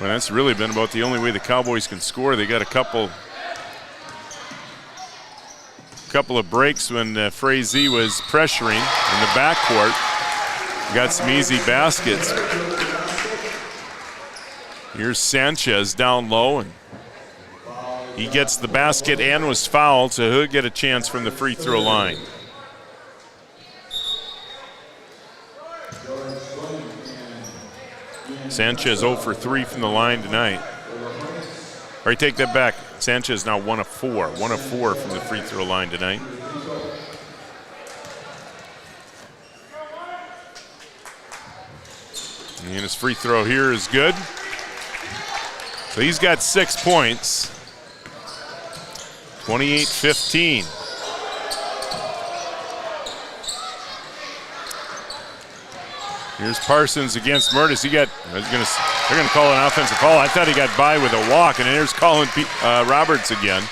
Well, that's really been about the only way the Cowboys can score. They got a couple of breaks when Frazee was pressuring in the backcourt. got some easy baskets. Here's Sanchez down low, and he gets the basket and was fouled, so he'll get a chance from the free throw line. Sanchez 0 for 3 from the line tonight. Or take that back. Sanchez now 1 of 4. 1 of 4 from the free throw line tonight. And his free throw here is good. So he's got 6 points. 28-15. Here's Parsons against Murtis. They're going to call an offensive foul. I thought he got by with a walk, and here's Colin Roberts again.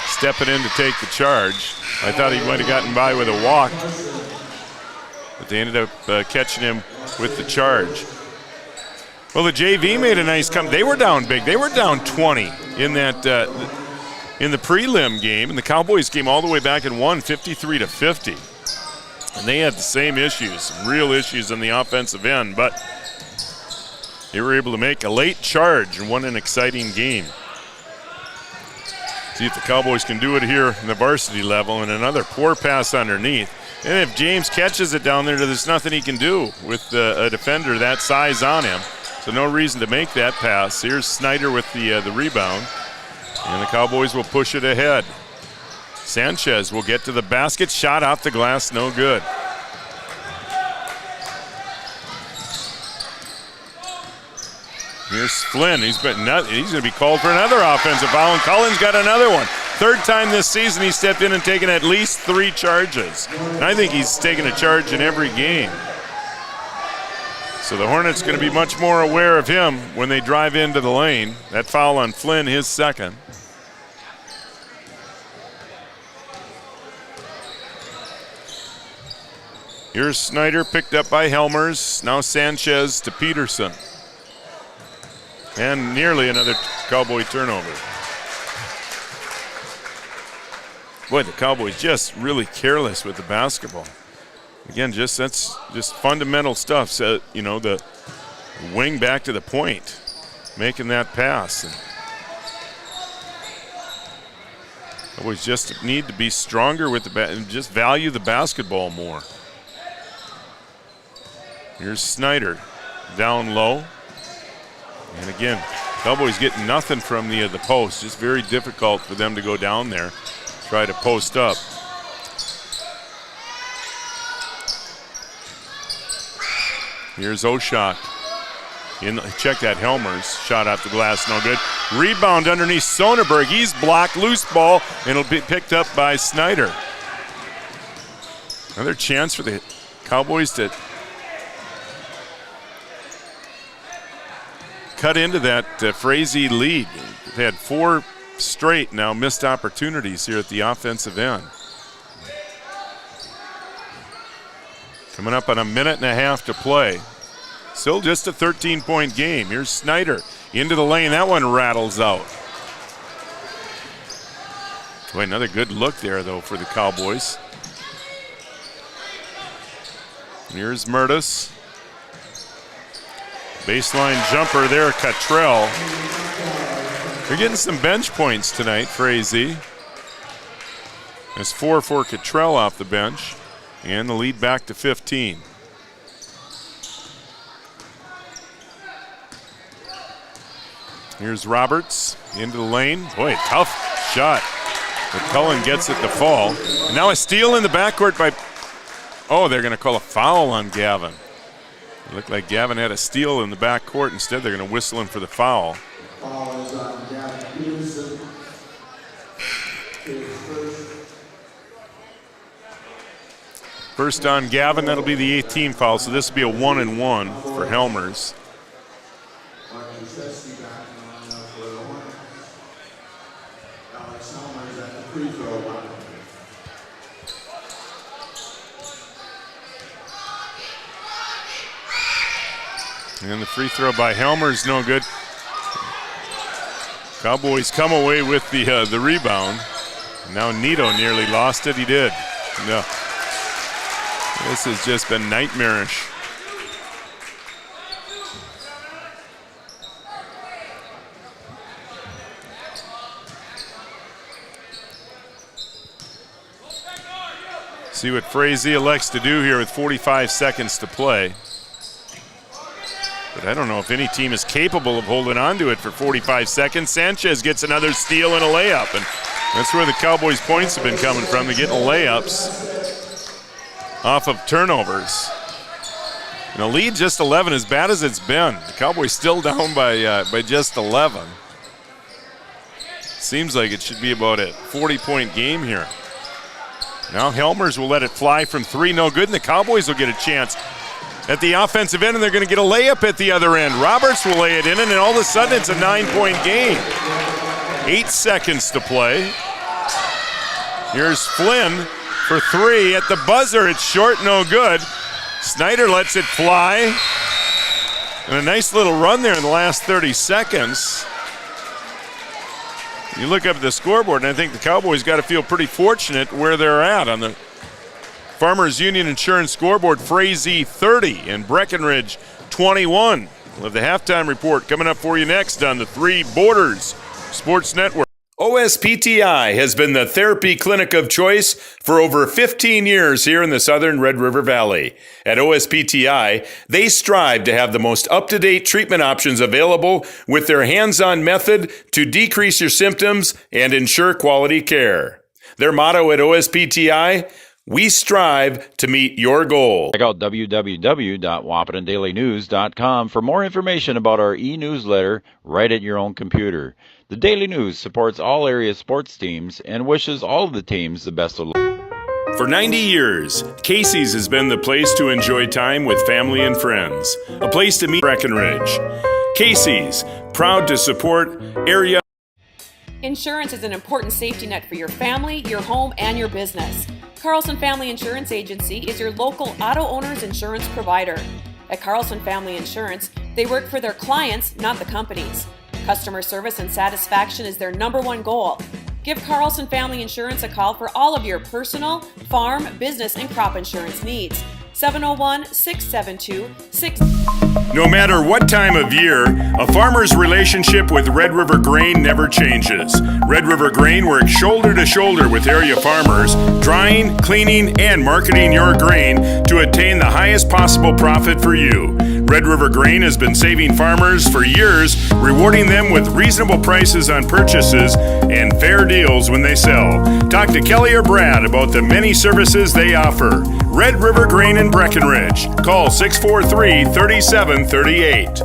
Stepping in to take the charge. I thought he might have gotten by with a walk, but they ended up catching him with the charge. Well, the JV made a nice comeback. They were down big. They were down 20 in that in the prelim game, and the Cowboys came all the way back and won 53-50. And they had the same issues, some real issues on the offensive end, but they were able to make a late charge and won an exciting game. See if the Cowboys can do it here in the varsity level, and another poor pass underneath. And if James catches it down there, there's nothing he can do with a defender that size on him. So no reason to make that pass. Here's Snyder with the rebound, and the Cowboys will push it ahead. Sanchez will get to the basket, shot off the glass, no good. Here's Flynn. He's going to be called for another offensive foul, and Cullen's got another one. Third time this season he stepped in and taken at least 3 charges. And I think he's taken a charge in every game. So the Hornets going to be much more aware of him when they drive into the lane. That foul on Flynn, his second. Here's Snyder, picked up by Helmers. Now Sanchez to Peterson. And nearly another Cowboy turnover. Boy, the Cowboys just really careless with the basketball. Again, that's just fundamental stuff. So, you know, the wing back to the point, making that pass. And Cowboys just need to be stronger with the and just value the basketball more. Here's Snyder down low. And again, Cowboys getting nothing from the post. Just very difficult for them to go down there, try to post up. Here's Oshak. Check that Helmers. Shot off the glass, no good. Rebound underneath Sonnenberg. He's blocked, loose ball, and it'll be picked up by Snyder. Another chance for the Cowboys to cut into that Frazee lead. They had 4 straight now missed opportunities here at the offensive end. Coming up on a minute and a half to play. Still just a 13-point game. Here's Snyder into the lane. That one rattles out. Boy, another good look there, though, for the Cowboys. Here's Murtis. Baseline jumper there, Cottrell. They're getting some bench points tonight, Frazee. There's 4 for Cottrell off the bench, and the lead back to 15. Here's Roberts into the lane. Boy, tough shot. But Cullen gets it to fall. And now a steal in the backcourt by, oh, they're going to call a foul on Gavin. It looked like Gavin had a steal in the backcourt. Instead, they're going to whistle him for the foul. First on Gavin, that'll be the 8th team foul, so this will be a 1-and-1 for Helmers. And the free throw by Helmers, no good. Cowboys come away with the rebound. Now Nito nearly lost it. He did. No. This has just been nightmarish. See what Frazee elects to do here with 45 seconds to play. But I don't know if any team is capable of holding on to it for 45 seconds. Sanchez gets another steal and a layup, and that's where the Cowboys' points have been coming from. They're getting layups off of turnovers. And a lead just 11, as bad as it's been. The Cowboys still down by just 11. Seems like it should be about a 40-point game here. Now Helmers will let it fly from three, no good, and the Cowboys will get a chance at the offensive end, and they're going to get a layup at the other end. Roberts will lay it in, and then all of a sudden it's a 9-point game. 8 seconds to play. Here's Flynn for three at the buzzer. It's short, no good. Snyder lets it fly. And a nice little run there in the last 30 seconds. You look up at the scoreboard, and I think the Cowboys got to feel pretty fortunate where they're at on the Farmers Union Insurance scoreboard. Frazee 30 and Breckenridge 21. We'll have the halftime report coming up for you next on the Three Borders Sports Network.
OSPTI has been the therapy clinic of choice for over 15 years here in the southern Red River Valley. At OSPTI, they strive to have the most up-to-date treatment options available with their hands-on method to decrease your symptoms and ensure quality care. Their motto at OSPTI, we strive to meet your goal.
Check out www.wapanadailynews.com for more information about our e-newsletter right at your own computer. The Daily News supports all area sports teams and wishes all of the teams the best of luck.
For 90 years, Casey's has been the place to enjoy time with family and friends, a place to meet Breckenridge. Casey's, proud to support area.
Insurance is an important safety net for your family, your home, and your business. Carlson Family Insurance Agency is your local auto owner's insurance provider. At Carlson Family Insurance, they work for their clients, not the companies. Customer service and satisfaction is their #1 goal. Give Carlson Family Insurance a call for all of your personal, farm, business, and crop insurance needs. 701-672-6.
No matter what time of year, a farmer's relationship with Red River Grain never changes. Red River Grain works shoulder to shoulder with area farmers, drying, cleaning, and marketing your grain to attain the highest possible profit for you. Red River Grain has been saving farmers for years, rewarding them with reasonable prices on purchases and fair deals when they sell. Talk to Kelly or Brad about the many services they offer. Red River Grain in Breckenridge. Call 643-3738.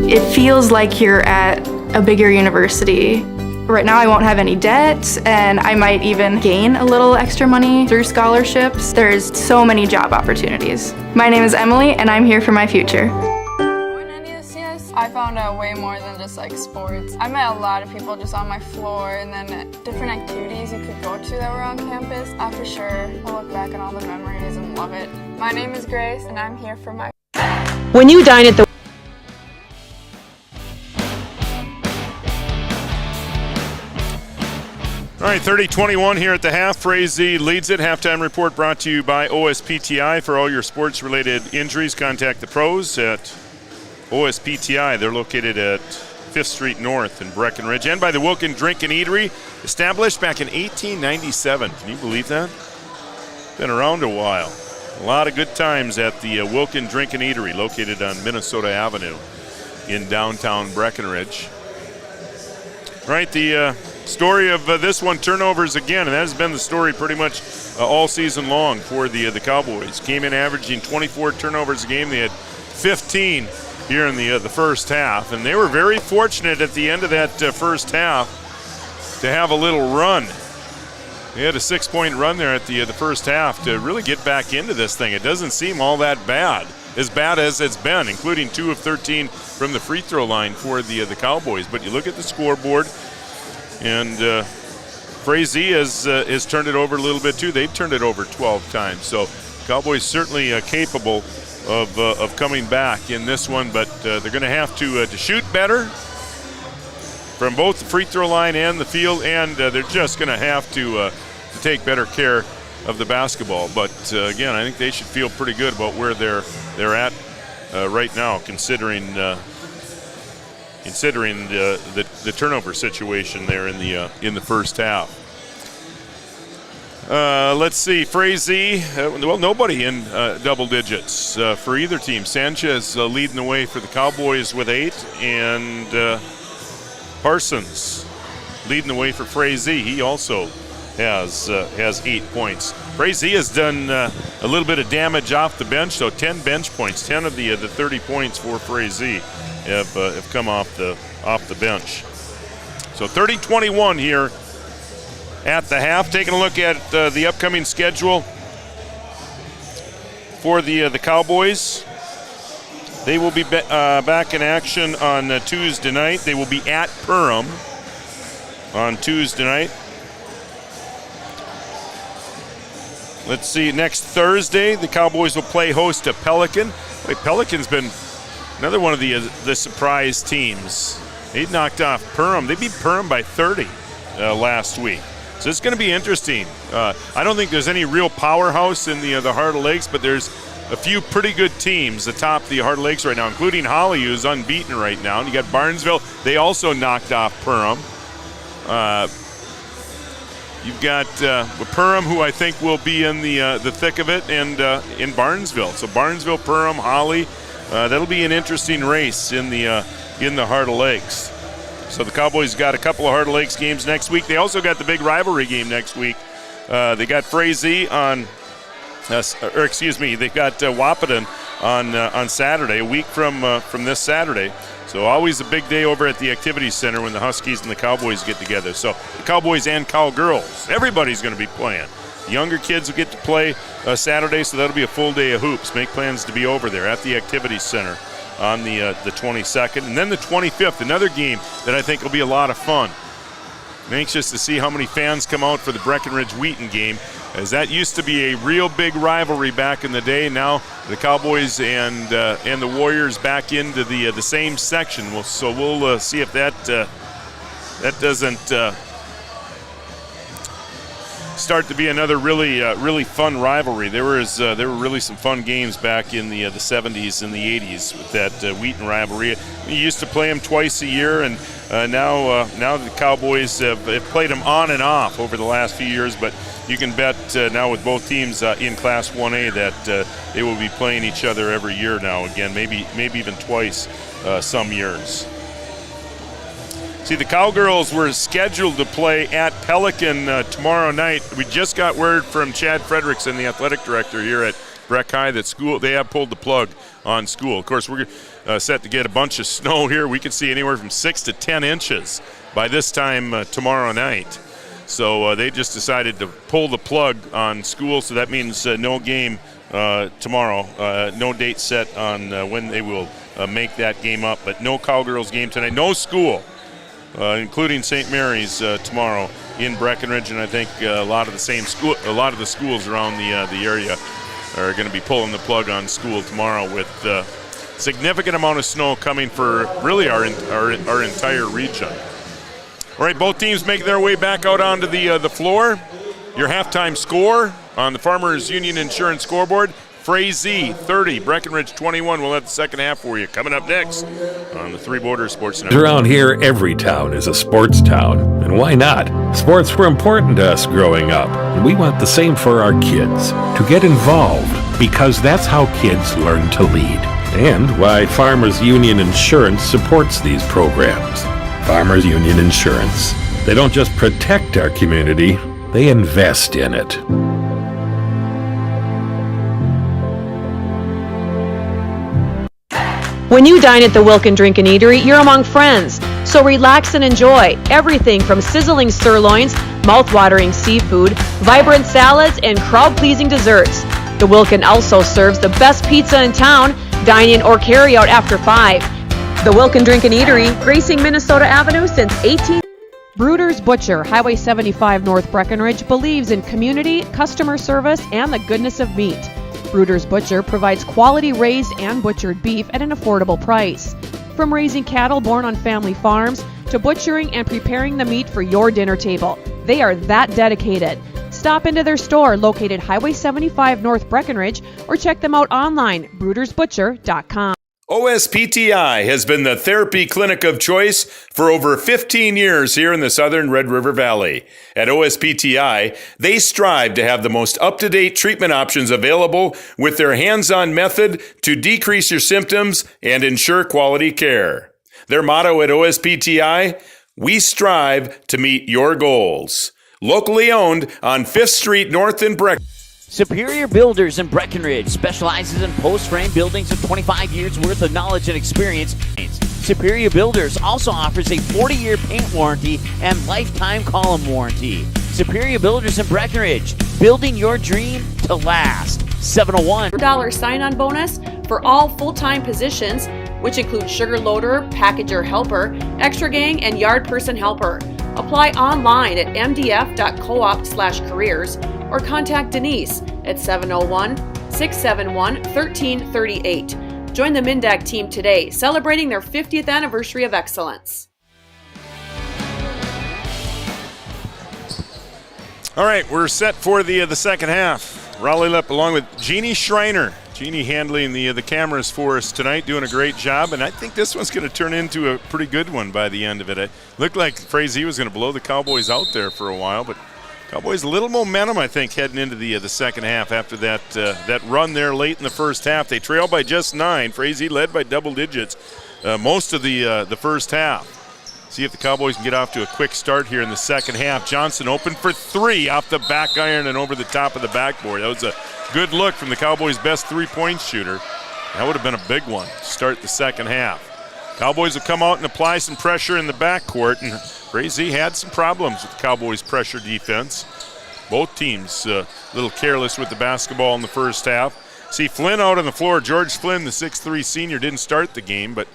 It feels like you're at a bigger university. Right now I won't have any debt, and I might even gain a little extra money through scholarships. There's so many job opportunities. My name is Emily, and I'm here for my future.
I found out way more than just like sports. I met a lot of people just on my floor, and then different activities you could go to that were on campus. For sure, I'll look back on all the memories and love it. My name is Grace, and I'm here for my...
When you dine at the
All right, 30-21 here at the half. Frazee leads it. Halftime report brought to you by OSPTI. For all your sports-related injuries, contact the pros at OSPTI. They're located at 5th Street North in Breckenridge. And by the Wilkin Drink and Eatery, established back in 1897. Can you believe that? Been around a while. A lot of good times at the Wilkin Drink and Eatery, located on Minnesota Avenue in downtown Breckenridge. All right, the story of this one, turnovers again, and that has been the story pretty much all season long for the Cowboys. Came in averaging 24 turnovers a game. They had 15 here in the first half, and they were very fortunate at the end of that first half to have a little run. They had a 6-point run there at the first half to really get back into this thing. It doesn't seem all that bad as it's been, including 2 of 13 from the free throw line for the Cowboys. But you look at the scoreboard, and Frazee has turned it over a little bit too. They've turned it over 12 times. So Cowboys certainly capable of coming back in this one, but they're going to have to shoot better from both the free throw line and the field, and they're just going to have to take better care the basketball. But again, I think they should feel pretty good about where they're at right now, considering the turnover situation there in the first half. Let's see, Frazee, nobody in double digits for either team. Sanchez leading the way for the Cowboys with 8, and Parsons leading the way for Frazee. He also has 8 points. Frazee has done a little bit of damage off the bench, so 10 bench points. 10 of the 30 points for Frazee have come off the bench. So 30-21 here at the half. Taking a look at the upcoming schedule for the Cowboys. They will be back in action on Tuesday night. They will be at Perham on Tuesday night. Let's see, next Thursday, the Cowboys will play host to Pelican. Pelican's been another one of the surprise teams. They knocked off Perham. They beat Perham by 30 last week. So it's going to be interesting. I don't think there's any real powerhouse in the Heart of Lakes, but there's a few pretty good teams atop the Heart of Lakes right now, including Holly, who's unbeaten right now. And you got Barnesville. They also knocked off Perham. You've got Perham, who I think will be in the thick of it, and in Barnesville. So Barnesville, Perham, Holly. That'll be an interesting race in the Heart of Lakes. So the Cowboys got a couple of Heart of Lakes games next week. They also got the big rivalry game next week. They got Frazee on, they've got Wahpeton on Saturday, a week from this Saturday. So always a big day over at the Activities Center when the Huskies and the Cowboys get together. So the Cowboys and Cowgirls, everybody's going to be playing. The younger kids will get to play Saturday, so that'll be a full day of hoops. Make plans to be over there at the Activities Center on the 22nd. And then the 25th, another game that I think will be a lot of fun. I'm anxious to see how many fans come out for the Breckenridge-Wheaton game, as that used to be a real big rivalry back in the day. Now the Cowboys and the Warriors back into the same section. We'll see if that doesn't start to be another really fun rivalry. There were really some fun games back in the 70s and the 80s with that Wheaton rivalry. We used to play them twice a year, and now the Cowboys have played them on and off over the last few years. But you can bet now with both teams in Class 1A that they will be playing each other every year now. Again, maybe even twice some years. See, the Cowgirls were scheduled to play at Pelican tomorrow night. We just got word from Chad Frederickson, the athletic director here at Breck High, that they have pulled the plug on school. Of course, we're set to get a bunch of snow here. We could see anywhere from 6 to 10 inches by this time tomorrow night. So they just decided to pull the plug on school, so that means no game tomorrow. No date set on when they will make that game up, but no Cowgirls game tonight. No school. Including St. Mary's tomorrow in Breckenridge, and I think a lot of the schools around the area are going to be pulling the plug on school tomorrow, with significant amount of snow coming for really our entire region. All right, both teams make their way back out onto the floor. Your halftime score on the Farmers Union Insurance scoreboard: Frazee 30, Breckenridge 21. We'll have the second half for you coming up next on the Three Borders Sports Network.
Around here, every town is a sports town. And why not? Sports were important to us growing up, and we want the same for our kids. To get involved, because that's how kids learn to lead. And why Farmers Union Insurance supports these programs. Farmers Union Insurance. They don't just protect our community, they invest in it.
When you dine at the Wilkin Drink and Eatery, you're among friends. So relax and enjoy everything from sizzling sirloins, mouth-watering seafood, vibrant salads, and crowd-pleasing desserts. The Wilkin also serves the best pizza in town. Dine in or carry out after 5. The Wilkin Drink and Eatery, gracing Minnesota Avenue since 18... Bruder's Butcher, Highway 75 North Breckenridge, believes in community, customer service, and the goodness of meat. Bruder's Butcher provides quality raised and butchered beef at an affordable price. From raising cattle born on family farms to butchering and preparing the meat for your dinner table, they are that dedicated. Stop into their store located Highway 75 North Breckenridge or check them out online, brudersbutcher.com.
OSPTI has been the therapy clinic of choice for over 15 years here in the southern Red River Valley. At OSPTI, they strive to have the most up-to-date treatment options available with their hands-on method to decrease your symptoms and ensure quality care. Their motto at OSPTI, we strive to meet your goals. Locally owned on 5th Street North in Breckenridge.
Superior Builders in Breckenridge specializes in post-frame buildings with 25 years worth of knowledge and experience. Superior Builders also offers a 40-year paint warranty and lifetime column warranty. Superior Builders in Breckenridge, building your dream to last. 701
$1 sign-on bonus for all full-time positions, which include sugar loader, packager helper, extra gang, and yard person helper. Apply online at mdf.coop/careers or contact Denise at 701-671-1338. Join the Mindag team today, celebrating their 50th anniversary of excellence.
All right, we're set for the second half. Raleigh Lip along with Jeannie Schreiner. Jeannie handling the cameras for us tonight, doing a great job, and I think this one's going to turn into a pretty good one by the end of it. It looked like Frazee was going to blow the Cowboys out there for a while, but Cowboys a little momentum, I think, heading into the second half after that run there late in the first half. They trail by just 9. Frazee led by double digits most of the first half. See if the Cowboys can get off to a quick start here in the second half. Johnson open for 3 off the back iron and over the top of the backboard. That was a good look from the Cowboys' best three-point shooter. That would have been a big one to start the second half. Cowboys will come out and apply some pressure in the backcourt, and Frazee had some problems with the Cowboys' pressure defense. Both teams a little careless with the basketball in the first half. See Flynn out on the floor. George Flynn, the 6'3 senior, didn't start the game, but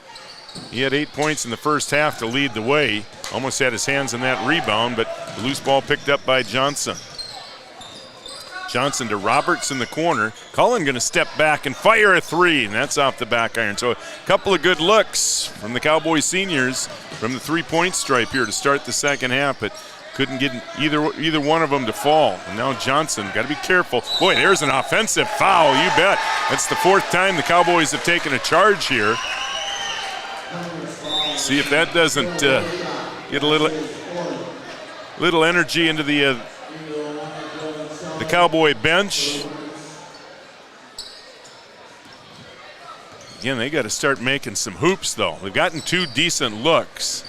he had 8 points in the first half to lead the way. Almost had his hands on that rebound, but the loose ball picked up by Johnson. Johnson to Roberts in the corner. Cullen going to step back and fire a 3, and that's off the back iron. So a couple of good looks from the Cowboys seniors from the three-point stripe here to start the second half, but couldn't get either one of them to fall. And now Johnson, got to be careful. Boy, there's an offensive foul, you bet. That's the 4th time the Cowboys have taken a charge here. See if that doesn't get a little energy into the Cowboy bench. Again, they got to start making some hoops, though. They've gotten 2 decent looks.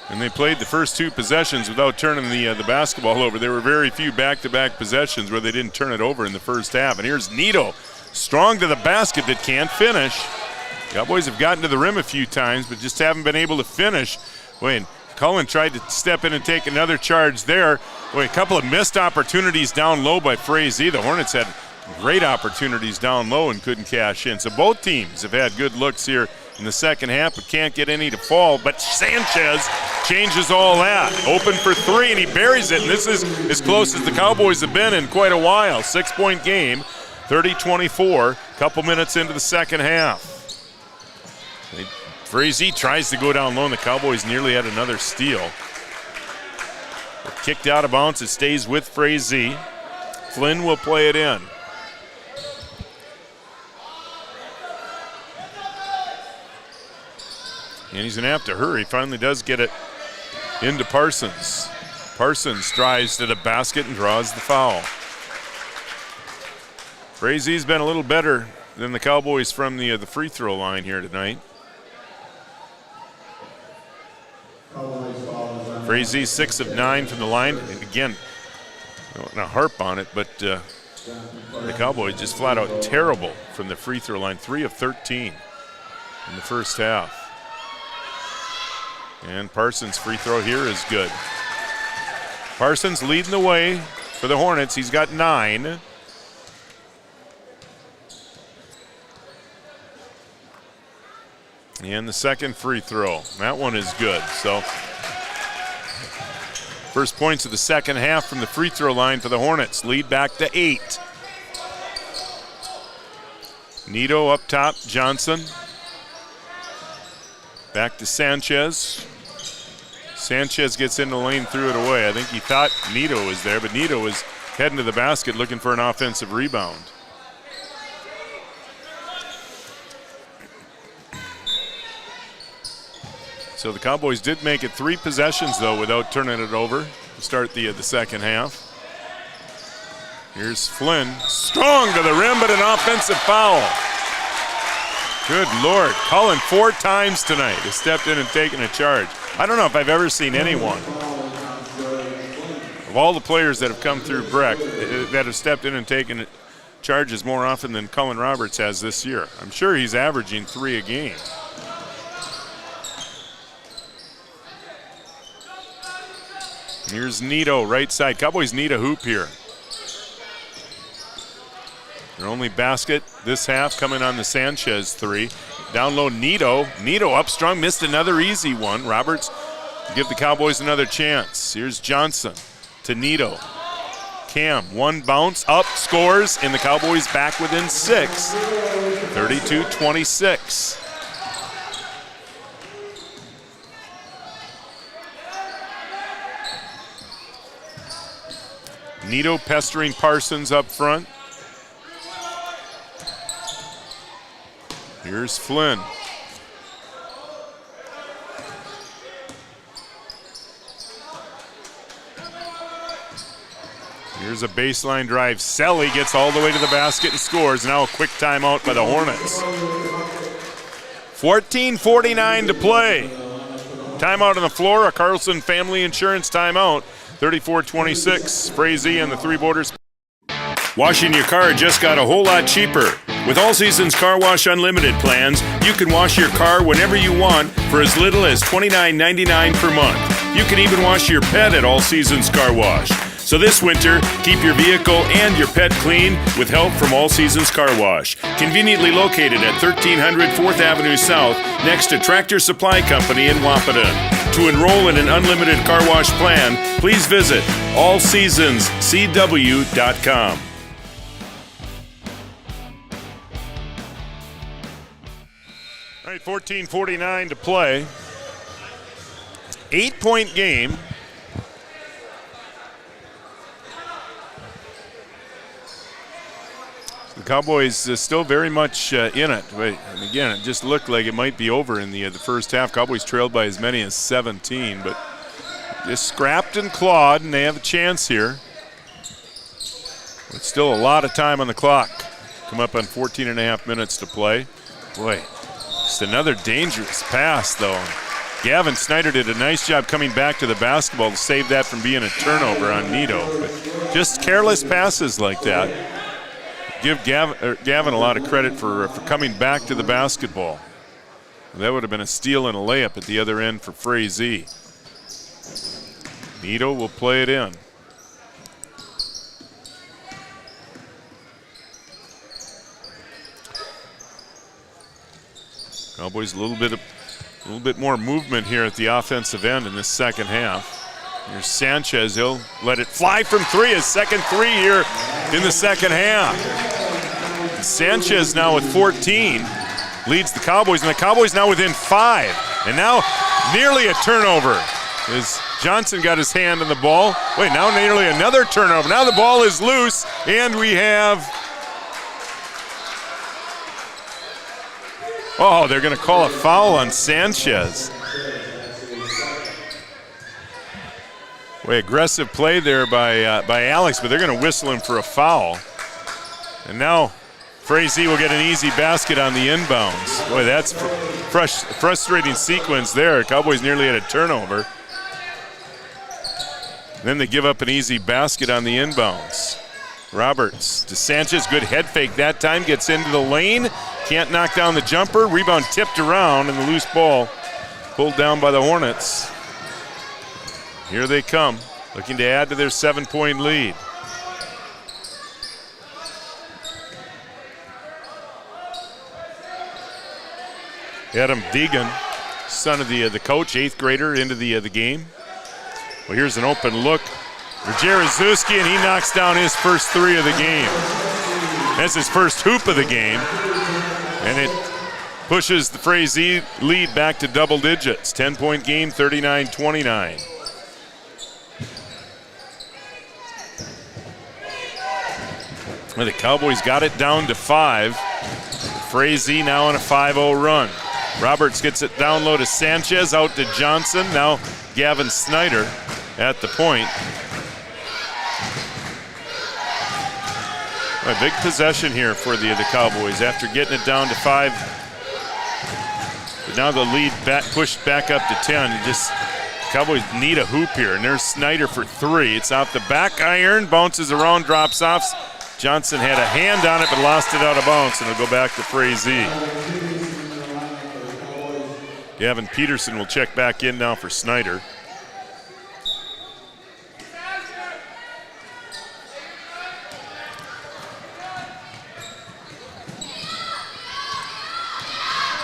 And they played the first 2 possessions without turning the basketball over. There were very few back-to-back possessions where they didn't turn it over in the first half. And here's Nito, strong to the basket but can't finish. Cowboys have gotten to the rim a few times but just haven't been able to finish. Boy, Cullen tried to step in and take another charge there. Boy, a couple of missed opportunities down low by Frazee. The Hornets had great opportunities down low and couldn't cash in. So both teams have had good looks here in the second half but can't get any to fall. But Sanchez changes all that. Open for 3 and he buries it. And this is as close as the Cowboys have been in quite a while. 6-point game, 30-24, couple minutes into the second half. Frazee tries to go down low, and the Cowboys nearly had another steal. But kicked out of bounds, it stays with Frazee. Flynn will play it in. And he's going to have to hurry. Finally does get it into Parsons. Parsons drives to the basket and draws the foul. Frazee's been a little better than the Cowboys from the free throw line here tonight. Frazee 6 of 9 from the line. And again, I don't want to harp on it, but the Cowboys just flat out terrible from the free throw line. 3 of 13 in the first half. And Parsons' free throw here is good. Parsons leading the way for the Hornets. He's got 9. And the second free throw. That one is good. So first points of the second half from the free throw line for the Hornets. Lead back to 8. Nito up top, Johnson. Back to Sanchez. Sanchez gets in the lane, threw it away. I think he thought Nito was there, but Nito was heading to the basket looking for an offensive rebound. So the Cowboys did make it 3 possessions, though, without turning it over to start the second half. Here's Flynn, strong to the rim, but an offensive foul. Good Lord, Cullen 4 times tonight has stepped in and taken a charge. I don't know if I've ever seen anyone, of all the players that have come through Breck, that have stepped in and taken charges more often than Cullen Roberts has this year. I'm sure he's averaging 3 a game. Here's Nito, right side. Cowboys need a hoop here. Their only basket this half coming on the Sanchez 3. Down low, Nito. Nito up strong, missed another easy one. Roberts to give the Cowboys another chance. Here's Johnson to Nito. Cam, 1 bounce, up, scores, and the Cowboys back within 6. 32-26. Nito pestering Parsons up front. Here's Flynn. Here's a baseline drive. Selly gets all the way to the basket and scores. Now a quick timeout by the Hornets. 14:49 to play. Timeout on the floor, a Carlson Family Insurance timeout. 34-26, Frazee and the Three Borders.
Washing your car just got a whole lot cheaper. With All Seasons Car Wash Unlimited plans, you can wash your car whenever you want for as little as $29.99 per month. You can even wash your pet at All Seasons Car Wash. So this winter, keep your vehicle and your pet clean with help from All Seasons Car Wash. Conveniently located at 1300 4th Avenue South, next to Tractor Supply Company in Wahpeton. To enroll in an unlimited car wash plan, please visit allseasonscw.com.
All right, 14:49 to play. 8-point game. The Cowboys still very much in it. And again, it just looked like it might be over in the first half. Cowboys trailed by as many as 17, but just scrapped and clawed, and they have a chance here. But still a lot of time on the clock. Come up on 14 and a half minutes to play. Boy, just another dangerous pass, though. Gavin Snyder did a nice job coming back to the basketball to save that from being a turnover on Nito. But just careless passes like that. Give Gavin a lot of credit for coming back to the basketball. That would have been a steal and a layup at the other end for Frazee. Nito will play it in. Cowboys a little bit more movement here at the offensive end in this second half. Here's Sanchez. He'll let it fly from 3. His second 3 here in the second half. Sanchez now with 14 leads the Cowboys, and the Cowboys now within 5. And now nearly a turnover as Johnson got his hand on the ball. Wait, now nearly another turnover. Now the ball is loose, and we have... Oh, they're going to call a foul on Sanchez. Boy, aggressive play there by Alex, but they're going to whistle him for a foul. And now Frazee will get an easy basket on the inbounds. Boy, that's frustrating sequence there. Cowboys nearly had a turnover. Then they give up an easy basket on the inbounds. Roberts to Sanchez, good head fake that time, gets into the lane, can't knock down the jumper, rebound tipped around, and the loose ball pulled down by the Hornets. Here they come, looking to add to their 7-point lead. Adam Deegan, son of the coach, 8th grader, into the game. Well, here's an open look for Jaruzelski, and he knocks down his first 3 of the game. That's his first hoop of the game, and it pushes the Frazee lead back to double digits. 10-point game, 39-29. Well, the Cowboys got it down to 5. Frazee now on a 5-0 run. Roberts gets it down low to Sanchez, out to Johnson. Now Gavin Snyder at the point. A big possession here for the Cowboys after getting it down to 5. But now the lead pushed back up to 10. Cowboys need a hoop here, and there's Snyder for 3. It's off the back iron, bounces around, drops off. Johnson had a hand on it, but lost it out of bounds, and it'll go back to Frazee. Gavin Peterson will check back in now for Snyder.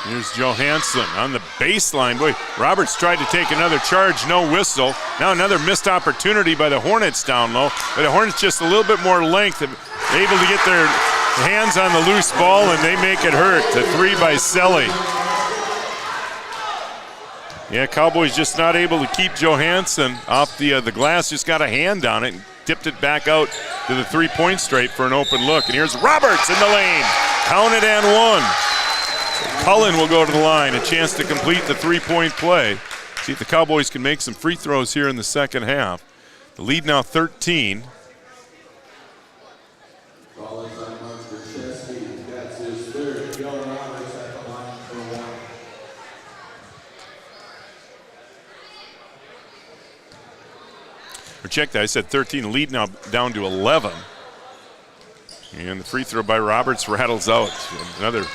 Here's Johansson on the baseline. Boy, Roberts tried to take another charge, no whistle. Now another missed opportunity by the Hornets down low. But the Hornets just a little bit more length, able to get their hands on the loose ball, and they make it hurt. The 3 by Selly. Yeah, Cowboys just not able to keep Johansson off the glass. Just got a hand on it and tipped it back out to the 3-point straight for an open look. And here's Roberts in the lane. Counted and 1. Cullen will go to the line, a chance to complete the 3-point play. See if the Cowboys can make some free throws here in the second half. The lead now 13. Or check that, I said 13, lead now down to 11. And the free throw by Roberts rattles out. Another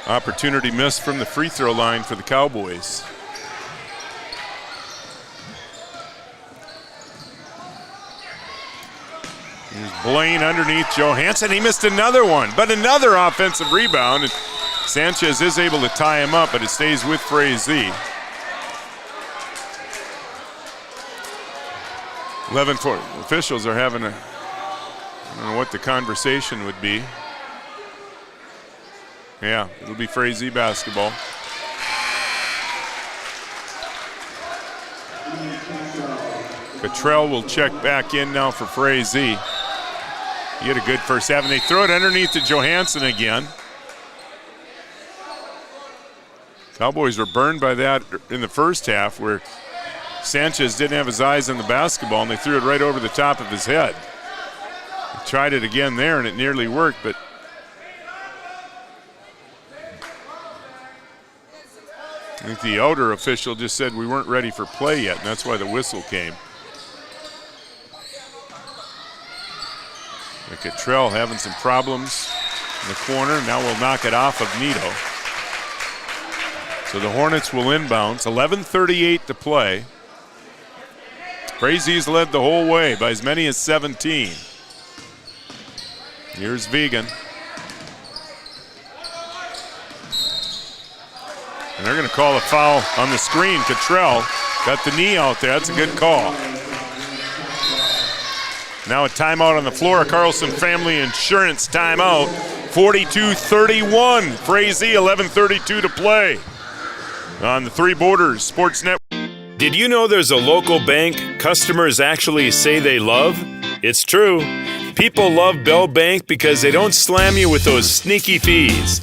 opportunity missed from the free throw line for the Cowboys. Here's Blaine underneath Johansson. He missed another one, but another offensive rebound. And Sanchez is able to tie him up, but it stays with Frazee. 11-4. Officials are having I don't know what the conversation would be. Yeah, it'll be Frazee basketball. Cottrell will check back in now for Frazee. He had a good first half, and they throw it underneath to Johansson again. Cowboys were burned by that in the first half, where Sanchez didn't have his eyes on the basketball, and they threw it right over the top of his head. He tried it again there, and it nearly worked, but I think the outer official just said we weren't ready for play yet, and that's why the whistle came. Cottrell having some problems in the corner. Now we'll knock it off of Nito. So the Hornets will inbounds. 11:38 to play. Frazee's led the whole way by as many as 17. Here's Vegan. And they're going to call a foul on the screen. Cottrell got the knee out there. That's a good call. Now a timeout on the floor. A Carlson Family Insurance timeout. 42-31. Frazee, 11:32 to play on the Three Borders Sports Network.
Did you know there's a local bank customers actually say they love? It's true. People love Bell Bank because they don't slam you with those sneaky fees.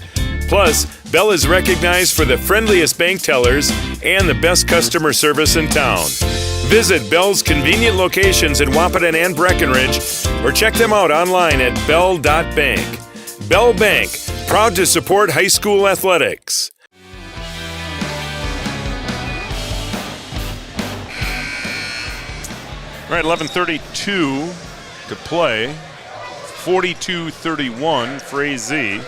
Plus, Bell is recognized for the friendliest bank tellers and the best customer service in town. Visit Bell's convenient locations in Wahpeton and Breckenridge, or check them out online at bell.bank. Bell Bank, proud to support high school athletics.
All right, 11:32 to play. 42-31, Frazee.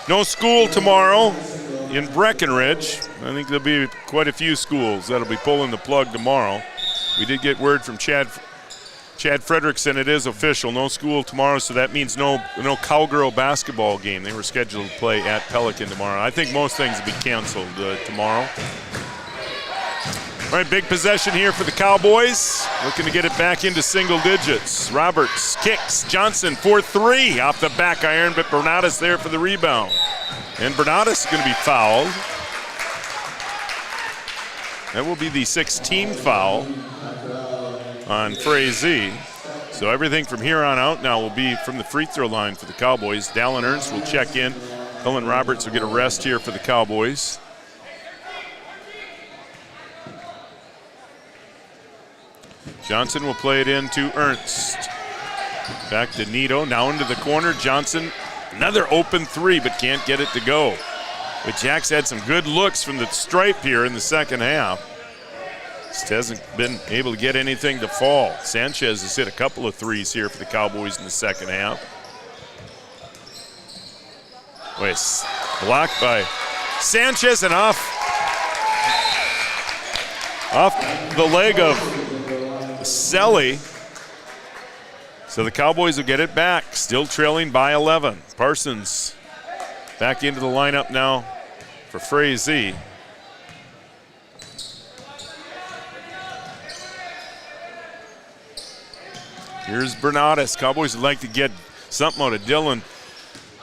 No school tomorrow in Breckenridge. I think there'll be quite a few schools that'll be pulling the plug tomorrow. We did get word from Chad Fredrickson. It is official. No school tomorrow, so that means no Cowgirl basketball game. They were scheduled to play at Pelican tomorrow. I think most things will be canceled tomorrow. All right, big possession here for the Cowboys. Looking to get it back into single digits. Roberts kicks. Johnson for 3 off the back iron, but Bernatus there for the rebound. And Bernatus is going to be fouled. That will be the 16th foul on Frazee. So everything from here on out now will be from the free throw line for the Cowboys. Dallin Ernst will check in. Cullen Roberts will get a rest here for the Cowboys. Johnson will play it in to Ernst. Back to Nito, now into the corner. Johnson, another open 3, but can't get it to go. But Jack's had some good looks from the stripe here in the second half. Just hasn't been able to get anything to fall. Sanchez has hit a couple of 3s here for the Cowboys in the second half. Wait, blocked by Sanchez and off the leg of Selly. So the Cowboys will get it back, still trailing by 11. Parsons back into the lineup now for Frazee. Here's Bernatus. Cowboys would like to get something out of Dylan.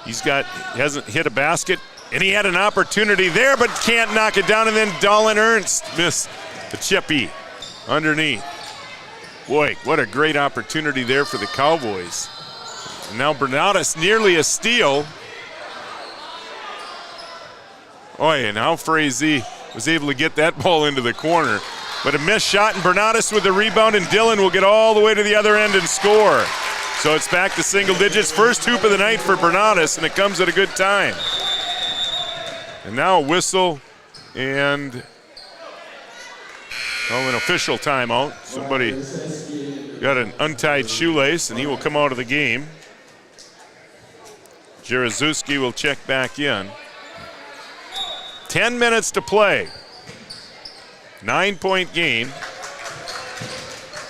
Hasn't hit a basket, and he had an opportunity there, but can't knock it down. And then Dallin Ernst missed the chippy underneath. Boy, what a great opportunity there for the Cowboys. And now Bernatus nearly a steal. Boy, and how Frazee was able to get that ball into the corner. But a missed shot, and Bernatus with the rebound, and Dylan will get all the way to the other end and score. So it's back to single digits. First hoop of the night for Bernatus, and it comes at a good time. And now a whistle and an official timeout. Somebody got an untied shoelace, and he will come out of the game. Jaruzelski will check back in. 10 minutes to play. 9-point game.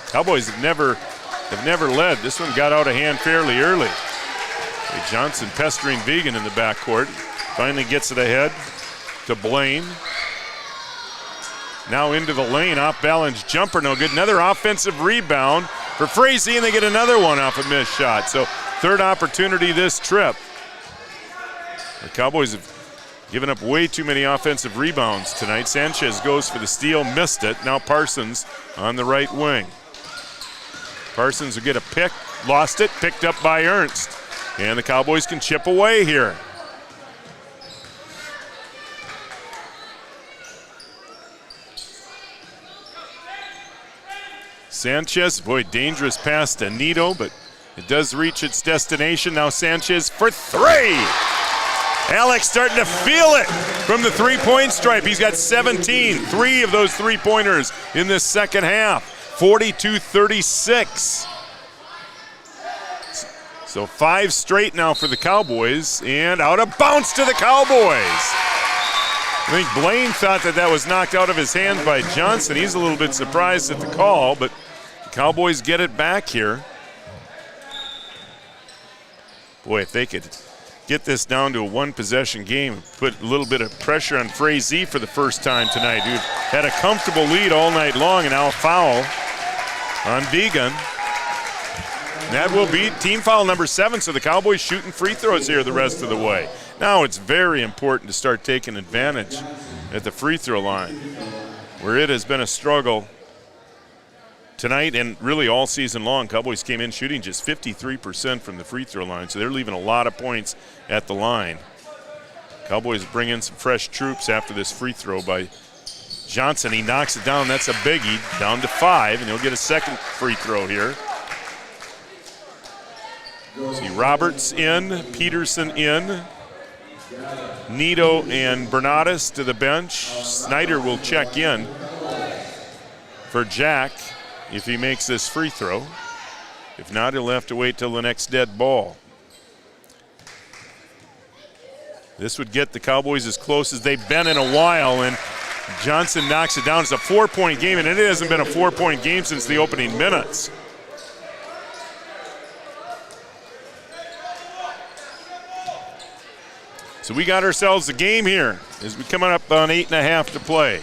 Cowboys have never led. This one got out of hand fairly early. Johnson pestering Vegan in the backcourt. Finally gets it ahead to Blaine. Now into the lane, off balance jumper, no good. Another offensive rebound for Frazee, and they get another one off a missed shot. So third opportunity this trip. The Cowboys have given up way too many offensive rebounds tonight. Sanchez goes for the steal, missed it. Now Parsons on the right wing. Parsons will get a pick, lost it, picked up by Ernst. And the Cowboys can chip away here. Sanchez, boy, dangerous pass to Nito, but it does reach its destination. Now Sanchez for 3. Alex starting to feel it from the three-point stripe. He's got 17, 3 of those three-pointers in this second half. 42-36. So 5 straight now for the Cowboys, and out of bounds to the Cowboys. I think Blaine thought that was knocked out of his hands by Johnson. He's a little bit surprised at the call, but the Cowboys get it back here. Boy, if they could get this down to a one-possession game, put a little bit of pressure on Frazee for the first time tonight, who had a comfortable lead all night long, and now a foul on Vegan. That will be team foul number 7, so the Cowboys shooting free throws here the rest of the way. Now it's very important to start taking advantage at the free throw line, where it has been a struggle tonight and really all season long. Cowboys came in shooting just 53% from the free throw line, so they're leaving a lot of points at the line. Cowboys bring in some fresh troops after this free throw by Johnson. He knocks it down. That's a biggie, down to 5, and he'll get a second free throw here. See Roberts in, Peterson in, Nito and Bernatus to the bench. Snyder will check in for Jack if he makes this free throw. If not, he'll have to wait till the next dead ball. This would get the Cowboys as close as they've been in a while, and Johnson knocks it down. It's a 4-point game, and it hasn't been a 4-point game since the opening minutes. So we got ourselves a game here as we come up on 8.5 to play.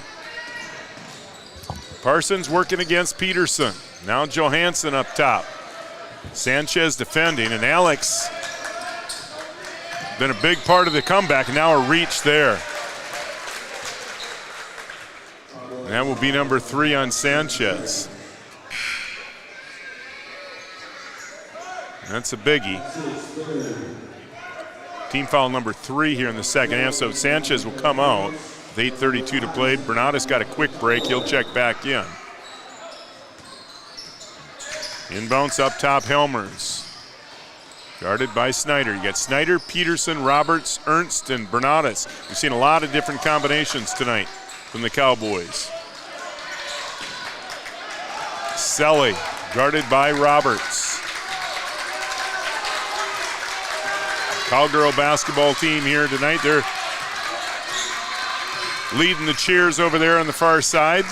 Parsons working against Peterson. Now Johansson up top. Sanchez defending, and Alex been a big part of the comeback, and now a reach there. And that will be number 3 on Sanchez. That's a biggie. Team foul number 3 here in the second half, so Sanchez will come out with 8:32 to play. Bernardus got a quick break. He'll check back in. Inbounds up top, Helmers. Guarded by Snyder. You got Snyder, Peterson, Roberts, Ernst, and Bernardus. We've seen a lot of different combinations tonight from the Cowboys. Selly, guarded by Roberts. Cowgirl basketball team here tonight. They're leading the cheers over there on the far side,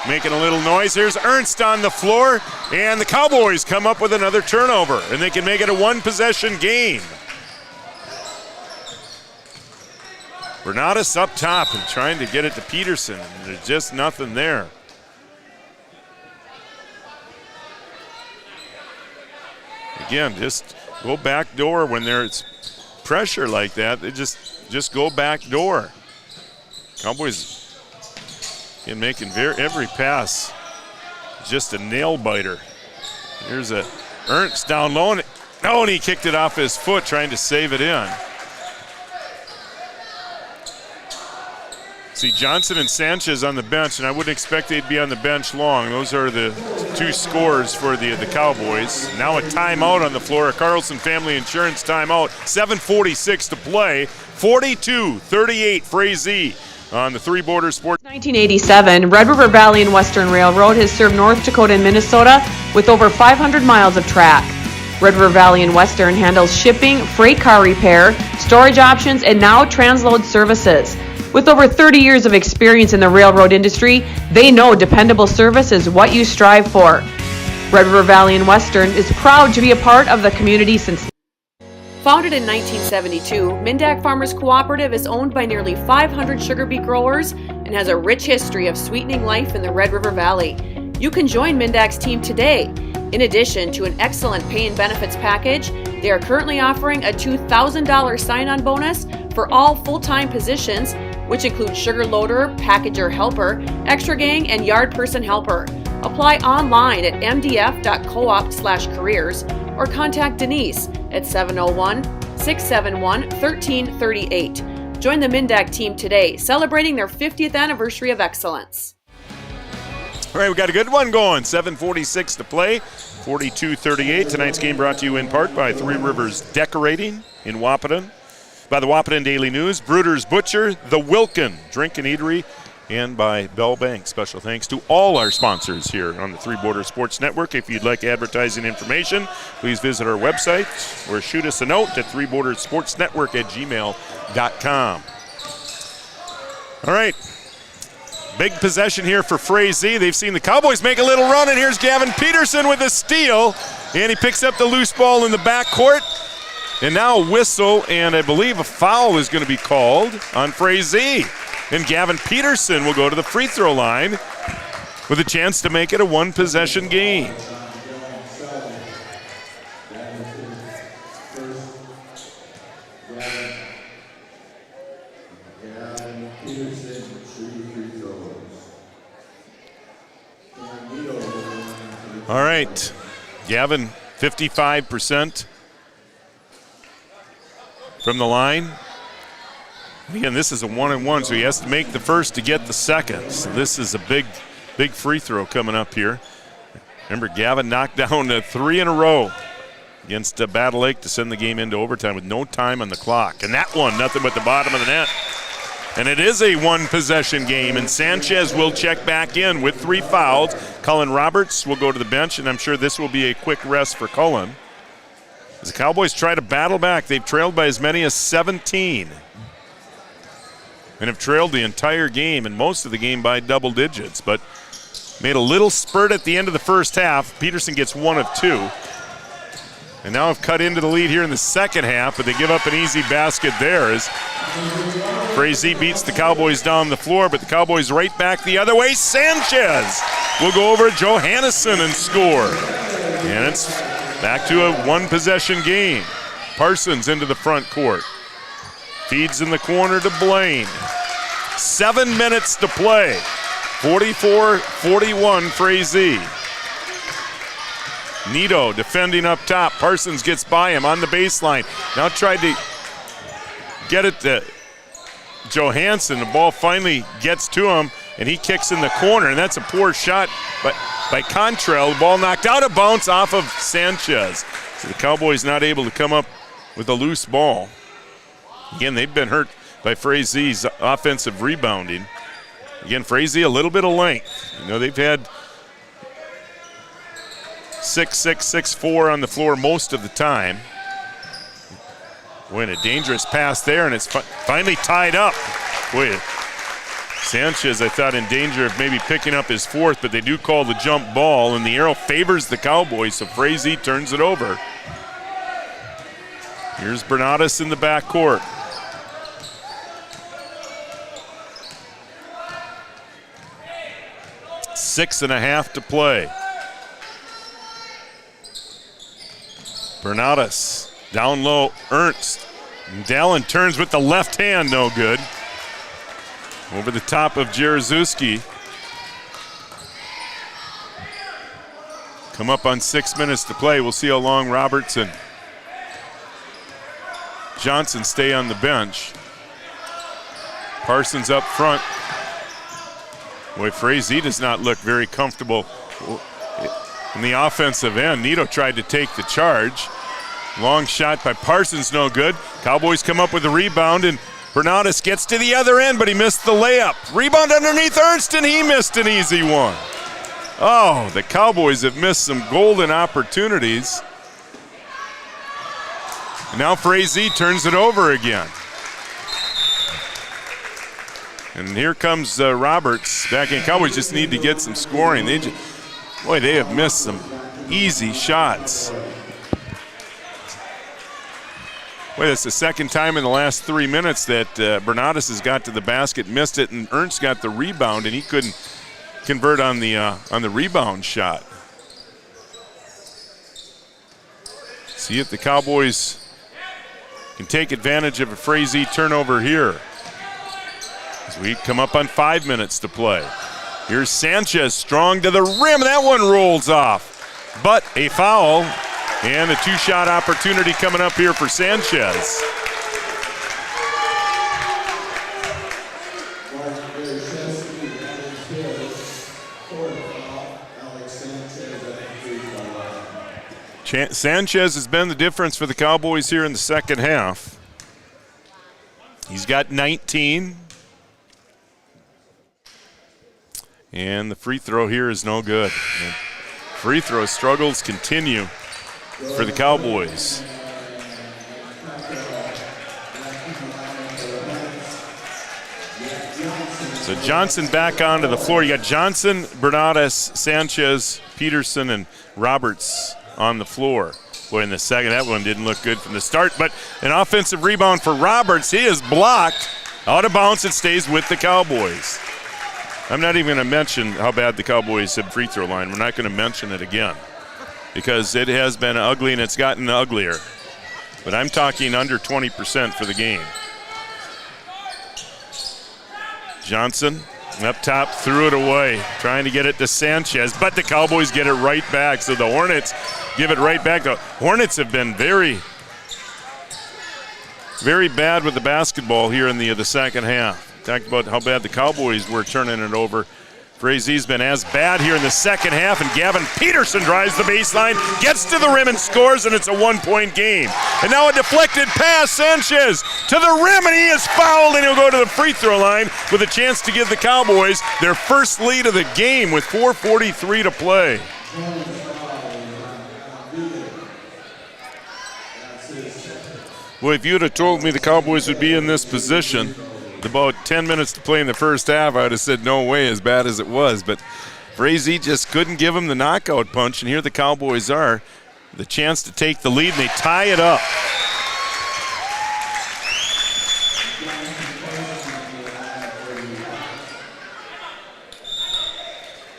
making a little noise. Here's Ernst on the floor, and the Cowboys come up with another turnover, and they can make it a one-possession game. Bernardus up top and trying to get it to Peterson, and there's just nothing there. Again, just go back door when there's pressure like that. They just go back door. Cowboys in making every pass just a nail biter. Here's a Ernst down low, and he kicked it off his foot trying to save it in. See Johnson and Sanchez on the bench, and I wouldn't expect they'd be on the bench long. Those are the 2 scores for the Cowboys. Now a timeout on the floor, a Carlson Family Insurance timeout. 7:46 to play. 42-38 Frazee on the Three Borders Sports.
1987, Red River Valley and Western Railroad has served North Dakota and Minnesota with over 500 miles of track. Red River Valley and Western handles shipping, freight car repair, storage options, and now transload services. With over 30 years of experience in the railroad industry, they know dependable service is what you strive for. Red River Valley and Western is proud to be a part of the community since. Founded in 1972, Mindak Farmers Cooperative is owned by nearly 500 sugar beet growers and has a rich history of sweetening life in the Red River Valley. You can join Mindak's team today. In addition to an excellent pay and benefits package, they are currently offering a $2,000 sign-on bonus for all full-time positions, which include sugar loader, packager helper, extra gang, and yard person helper. Apply online at mdf.coop/careers or contact Denise at 701-671-1338. Join the Mindak team today, celebrating their 50th anniversary of excellence.
All right, we got a good one going. 7:46 to play, 42-38. Tonight's game brought to you in part by Three Rivers Decorating in Wahpeton, by the Wahpeton Daily News, Bruder's Butcher, The Wilkin Drink and Eatery, and by Bell Bank. Special thanks to all our sponsors here on the Three Borders Sports Network. If you'd like advertising information, please visit our website or shoot us a note at threebordersportsnetwork@gmail.com. All right. Big possession here for Frazee. They've seen the Cowboys make a little run, and here's Gavin Peterson with a steal, and he picks up the loose ball in the backcourt. And now a whistle, and I believe a foul is going to be called on Frazee. And Gavin Peterson will go to the free throw line with a chance to make it a one-possession game. All right, Gavin, 55% from the line. Again, this is a 1-and-1, so he has to make the first to get the second. So this is a big free throw coming up here. Remember, Gavin knocked down 3 in a row against Battle Lake to send the game into overtime with no time on the clock. And that one, nothing but the bottom of the net. And it is a one-possession game, and Sanchez will check back in with 3 fouls. Cullen Roberts will go to the bench, and I'm sure this will be a quick rest for Cullen. As the Cowboys try to battle back, they've trailed by as many as 17 and have trailed the entire game and most of the game by double digits, but made a little spurt at the end of the first half. Peterson gets 1 of 2. And now have cut into the lead here in the second half, but they give up an easy basket there as Frazee beats the Cowboys down the floor, but the Cowboys right back the other way. Sanchez will go over Johannesson and score. And it's back to a one-possession game. Parsons into the front court. Feeds in the corner to Blaine. 7 minutes to play. 44-41 Frazee. Nito defending up top. Parsons gets by him on the baseline. Now tried to get it to Johansson. The ball finally gets to him, and he kicks in the corner, and that's a poor shot by Contrell. The ball knocked out of bounds off of Sanchez. So the Cowboys not able to come up with a loose ball. Again, they've been hurt by Frazee's offensive rebounding. Again, Frazee a little bit of length. You know, they've had 6'6", 6'4" on the floor most of the time. Boy, and a dangerous pass there, and it's finally tied up. Boy, Sanchez, I thought, in danger of maybe picking up his fourth, but they do call the jump ball, and the arrow favors the Cowboys, so Frazee turns it over. Here's Bernatus in the backcourt. Six and a half to play. Bernatus down low, Ernst. Dallin turns with the left hand, no good. Over the top of Jarzewski. Come up on 6 minutes to play. We'll see how long Roberts and Johnson stay on the bench. Parsons up front. Boy, Frazee does not look very comfortable in the offensive end. Nito tried to take the charge. Long shot by Parsons, no good. Cowboys come up with a rebound, and Bernatus gets to the other end, but he missed the layup. Rebound underneath Ernst, and he missed an easy one. Oh, the Cowboys have missed some golden opportunities. And now Frazee turns it over again. And here comes Roberts back in. Cowboys just need to get some scoring. They have missed some easy shots. Boy, that's the second time in the last 3 minutes that Bernatus has got to the basket, missed it, and Ernst got the rebound, and he couldn't convert on the rebound shot. See if the Cowboys can take advantage of a Frazee turnover here. As we come up on 5 minutes to play. Here's Sanchez, strong to the rim. That one rolls off. But a foul, and a two-shot opportunity coming up here for Sanchez. Sanchez has been the difference for the Cowboys here in the second half. He's got 19. And the free throw here is no good. And free throw struggles continue for the Cowboys. So Johnson back onto the floor. You got Johnson, Bernatus, Sanchez, Peterson, and Roberts on the floor. Boy, in the second, that one didn't look good from the start, but an offensive rebound for Roberts. He is blocked. Out of bounds, it stays with the Cowboys. I'm not even going to mention how bad the Cowboys have free throw line. We're not going to mention it again because it has been ugly and it's gotten uglier. But I'm talking under 20% for the game. Johnson up top, threw it away, trying to get it to Sanchez, but the Cowboys get it right back. So the Hornets give it right back. The Hornets have been very, very bad with the basketball here in the second half. Talked about how bad the Cowboys were turning it over. Frazee's been as bad here in the second half, and Gavin Peterson drives the baseline, gets to the rim and scores, and it's a one-point game. And now a deflected pass, Sanchez to the rim, and he is fouled, and he'll go to the free throw line with a chance to give the Cowboys their first lead of the game with 4:43 to play. Well, if you'd have told me the Cowboys would be in this position about 10 minutes to play in the first half, I would have said no way, as bad as it was. But Frazee just couldn't give him the knockout punch, and here the Cowboys are, the chance to take the lead, and they tie it up.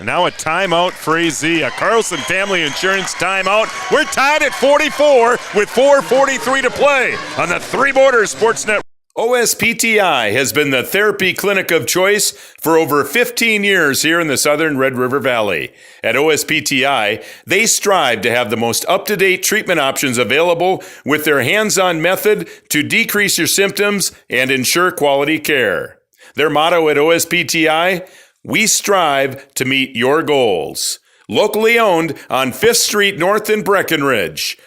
And now a timeout, Frazee, a Carlson Family Insurance timeout. We're tied at 44 with 4:43 to play on the Three Borders Sports Network.
OSPTI has been the therapy clinic of choice for over 15 years here in the southern Red River Valley. At OSPTI, they strive to have the most up-to-date treatment options available with their hands-on method to decrease your symptoms and ensure quality care. Their motto at OSPTI, we strive to meet your goals. Locally owned on 5th Street North in Breckenridge.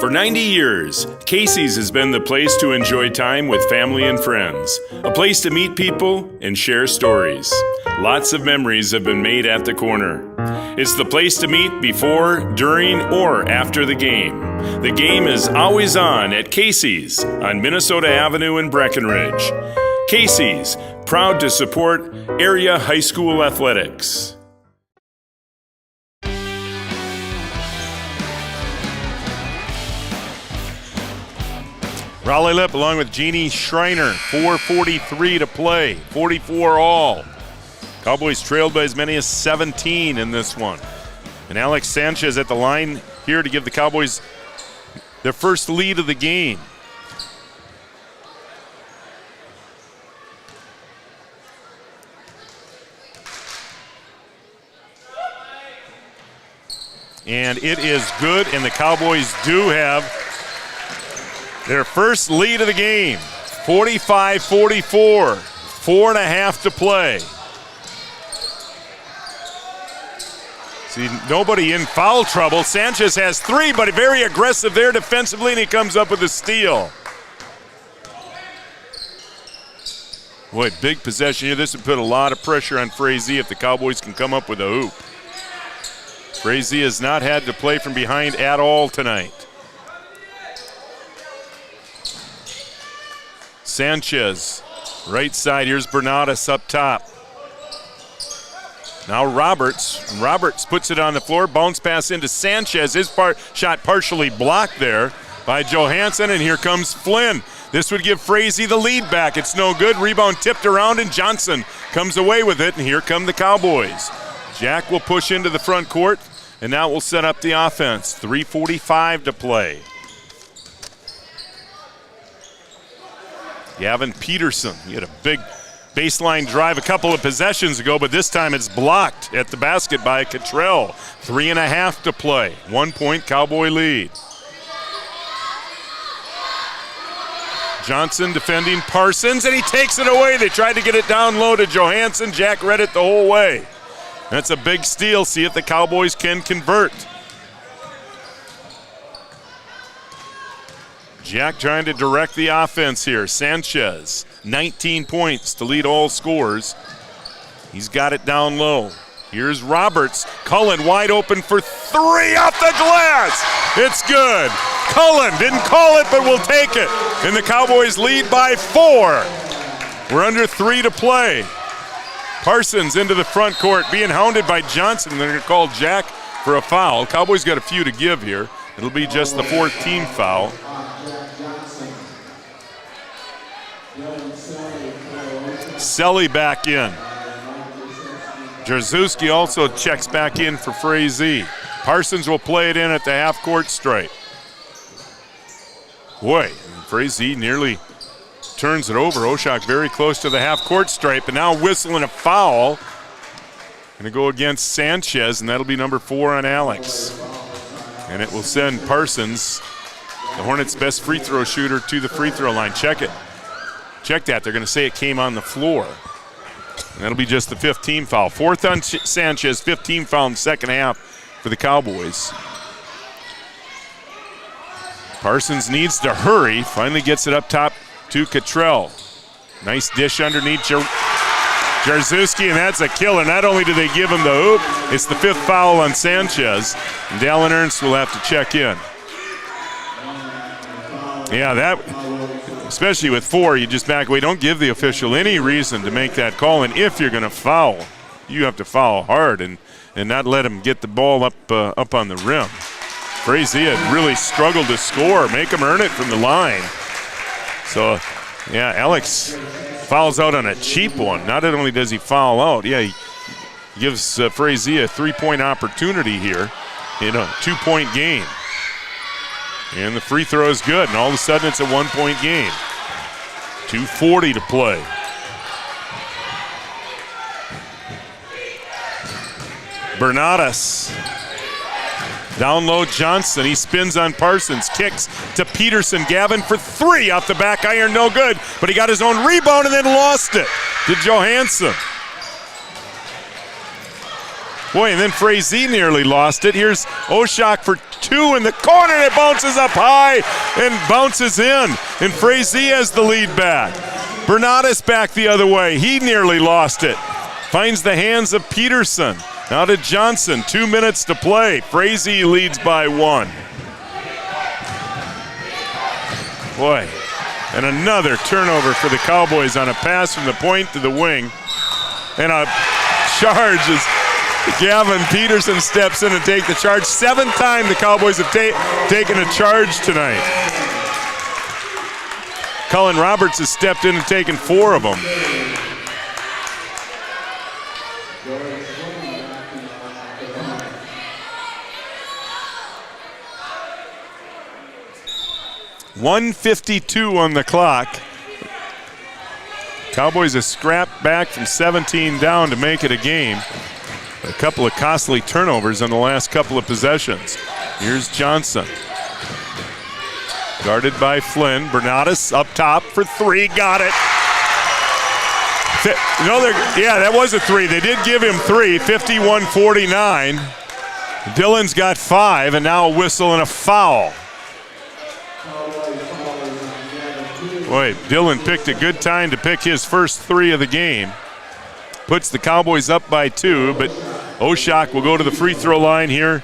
For 90 years, Casey's has been the place to enjoy time with family and friends. A place to meet people and share stories. Lots of memories have been made at the corner. It's the place to meet before, during, or after the game. The game is always on at Casey's on Minnesota Avenue in Breckenridge. Casey's, proud to support area high school athletics.
Raleigh Lip along with Jeannie Schreiner, 4:43 to play, 44 all. Cowboys trailed by as many as 17 in this one. And Alex Sanchez at the line here to give the Cowboys their first lead of the game. And it is good, and the Cowboys do have their first lead of the game, 45-44, 4.5 to play. See, nobody in foul trouble. Sanchez has 3, but very aggressive there defensively, and he comes up with a steal. Boy, big possession here. This would put a lot of pressure on Frazee if the Cowboys can come up with a hoop. Frazee has not had to play from behind at all tonight. Sanchez, right side. Here's Bernadas up top. Now Roberts. Roberts puts it on the floor. Bounce pass into Sanchez. His shot partially blocked there by Johansson, and here comes Flynn. This would give Frazee the lead back. It's no good. Rebound tipped around, and Johnson comes away with it, and here come the Cowboys. Jack will push into the front court, and now we'll set up the offense. 3:45 to play. Gavin Peterson, he had a big baseline drive a couple of possessions ago, but this time it's blocked at the basket by Cottrell. 3.5 to play. 1 point Cowboy lead. Johnson defending Parsons, and he takes it away. They tried to get it down low to Johansson. Jack read it the whole way. That's a big steal. See if the Cowboys can convert. Jack trying to direct the offense here. Sanchez, 19 points to lead all scorers. He's got it down low. Here's Roberts. Cullen wide open for 3 off the glass. It's good. Cullen didn't call it, but we'll take it. And the Cowboys lead by 4. We're under 3 to play. Parsons into the front court, being hounded by Johnson. They're going to call Jack for a foul. Cowboys got a few to give here. It'll be just the 4th team foul. Selly back in. Jarzewski also checks back in for Frazee. Parsons will play it in at the half-court stripe. Boy, Frazee nearly turns it over. Oshak very close to the half-court stripe, and now whistling a foul. Going to go against Sanchez, and that'll be number 4 on Alex. And it will send Parsons, the Hornets' best free throw shooter, to the free throw line. Check it. Check that. They're going to say it came on the floor. And that'll be just the 5th team foul. 4th on Sanchez, 5th team foul in the second half for the Cowboys. Parsons needs to hurry. Finally gets it up top to Cottrell. Nice dish underneath Jarzewski, and that's a killer. Not only do they give him the hoop, it's the 5th foul on Sanchez. And Dallin Ernst will have to check in. Yeah, that, especially with 4, you just back away. Don't give the official any reason to make that call. And if you're going to foul, you have to foul hard and not let him get the ball up on the rim. Frazee had really struggled to score, make him earn it from the line. So, yeah, Alex fouls out on a cheap one. Not only does he foul out, yeah, gives Frazee a 3-point opportunity here in a 2-point game. And the free throw is good, and all of a sudden it's a 1-point game. 2:40 to play. Bernadas. Down low, Johnson. He spins on Parsons. Kicks to Peterson. Gavin for 3 off the back iron. No good. But he got his own rebound and then lost it to Johansson. Boy, and then Frazee nearly lost it. Here's Oshak for 2 in the corner. And it bounces up high and bounces in. And Frazee has the lead back. Bernadas back the other way. He nearly lost it. Finds the hands of Peterson. Now to Johnson, 2 minutes to play. Frazee leads by 1. Boy, and another turnover for the Cowboys on a pass from the point to the wing. And a charge as Gavin Peterson steps in and takes the charge. 7th time the Cowboys have taken a charge tonight. Cullen Roberts has stepped in and taken 4 of them. .152 on the clock. Cowboys have scrapped back from 17 down to make it a game. A couple of costly turnovers on the last couple of possessions. Here's Johnson. Guarded by Flynn. Bernadas up top for 3. Got it. Yeah, that was a 3. They did give him 3. 51-49. Dillon's got 5, and now a whistle and a foul. Boy, Dillon picked a good time to pick his first 3 of the game. Puts the Cowboys up by 2, but Oshak will go to the free throw line here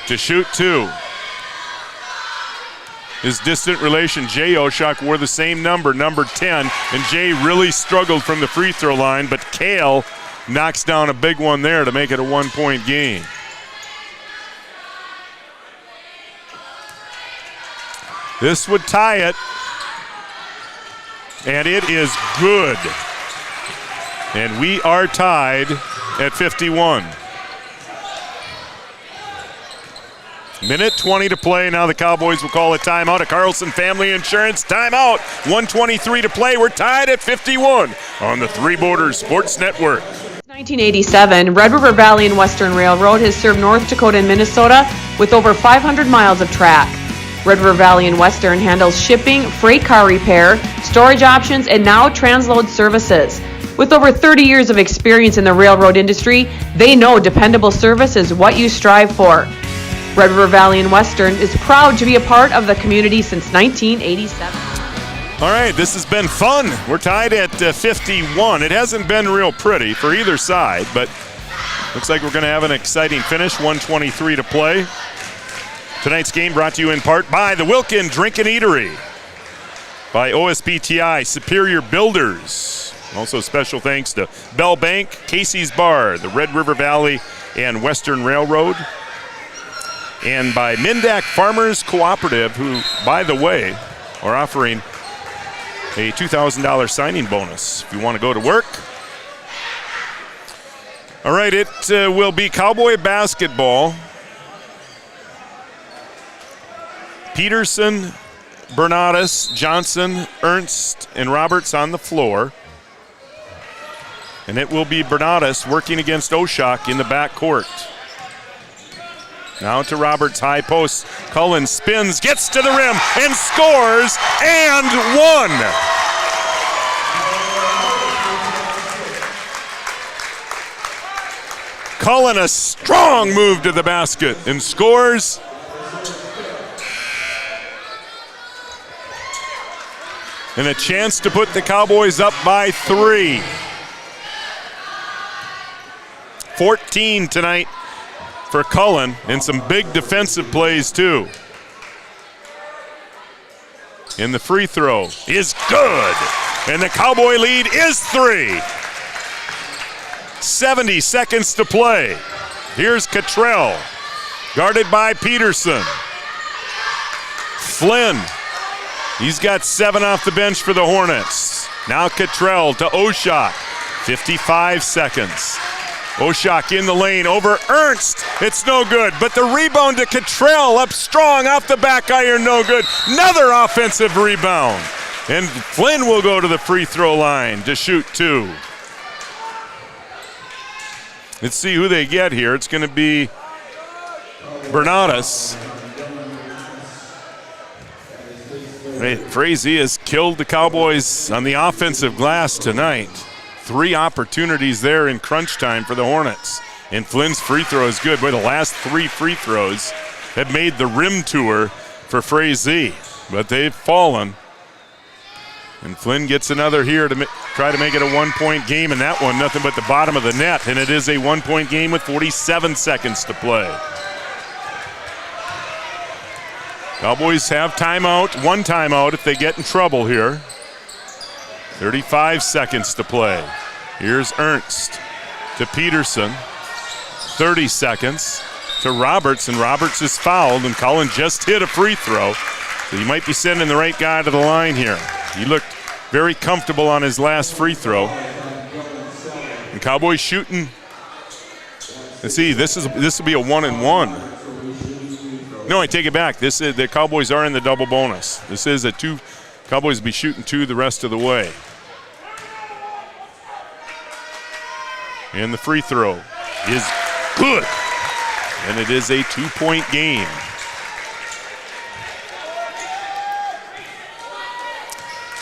to shoot 2. His distant relation, Jay Oshak, wore the same number 10, and Jay really struggled from the free throw line, but Kale knocks down a big one there to make it a 1-point game. This would tie it, and it is good. And we are tied at 51. Minute 20 to play. Now the Cowboys will call a timeout. A Carlson Family Insurance timeout. 1:23 to play. We're tied at 51 on the Three Borders Sports Network.
1987, Red River Valley and Western Railroad has served North Dakota and Minnesota with over 500 miles of track. Red River Valley and Western handles shipping, freight car repair, storage options, and now transload services. With over 30 years of experience in the railroad industry, they know dependable service is what you strive for. Red River Valley and Western is proud to be a part of the community since 1987.
All right, this has been fun. We're tied at 51. It hasn't been real pretty for either side, but looks like we're going to have an exciting finish. 1:23 to play. Tonight's game brought to you in part by the Wilkin Drink and Eatery, by OSPTI Superior Builders. Also special thanks to Bell Bank, Casey's Bar, the Red River Valley and Western Railroad, and by Mindak Farmers Cooperative, who, by the way, are offering a $2,000 signing bonus if you want to go to work. All right, it will be Cowboy basketball. Peterson, Bernadas, Johnson, Ernst, and Roberts on the floor. And it will be Bernadas working against Oshak in the backcourt. Now to Roberts, high post. Cullen spins, gets to the rim, and scores, and 1. Cullen, a strong move to the basket, and scores. And a chance to put the Cowboys up by 3. 14 tonight for Cullen, and some big defensive plays too. And the free throw is good. And the Cowboy lead is 3. 70 seconds to play. Here's Cottrell, guarded by Peterson. Flynn, he's got 7 off the bench for the Hornets. Now Cottrell to Oshak. 55 seconds. Oshak in the lane over Ernst. It's no good, but the rebound to Cottrell up strong off the back iron, no good. Another offensive rebound. And Flynn will go to the free throw line to shoot 2. Let's see who they get here. It's going to be Bernadas. Frazee has killed the Cowboys on the offensive glass tonight. 3 opportunities there in crunch time for the Hornets. And Flynn's free throw is good. Boy, the last 3 free throws have made the rim tour for Frazee. But they've fallen. And Flynn gets another here to try to make it a 1-point game. And that one, nothing but the bottom of the net. And it is a 1-point game with 47 seconds to play. Cowboys have timeout, 1 timeout if they get in trouble here. 35 seconds to play. Here's Ernst to Peterson. 30 seconds to Roberts, and Roberts is fouled, and Cullen just hit a free throw. So you might be sending the right guy to the line here. He looked very comfortable on his last free throw. And Cowboys shooting. Let's see, this will be a 1-and-1. No, I take it back. The Cowboys are in the double bonus. This is a 2. Cowboys will be shooting 2 the rest of the way. And the free throw is good. And it is a 2-point game.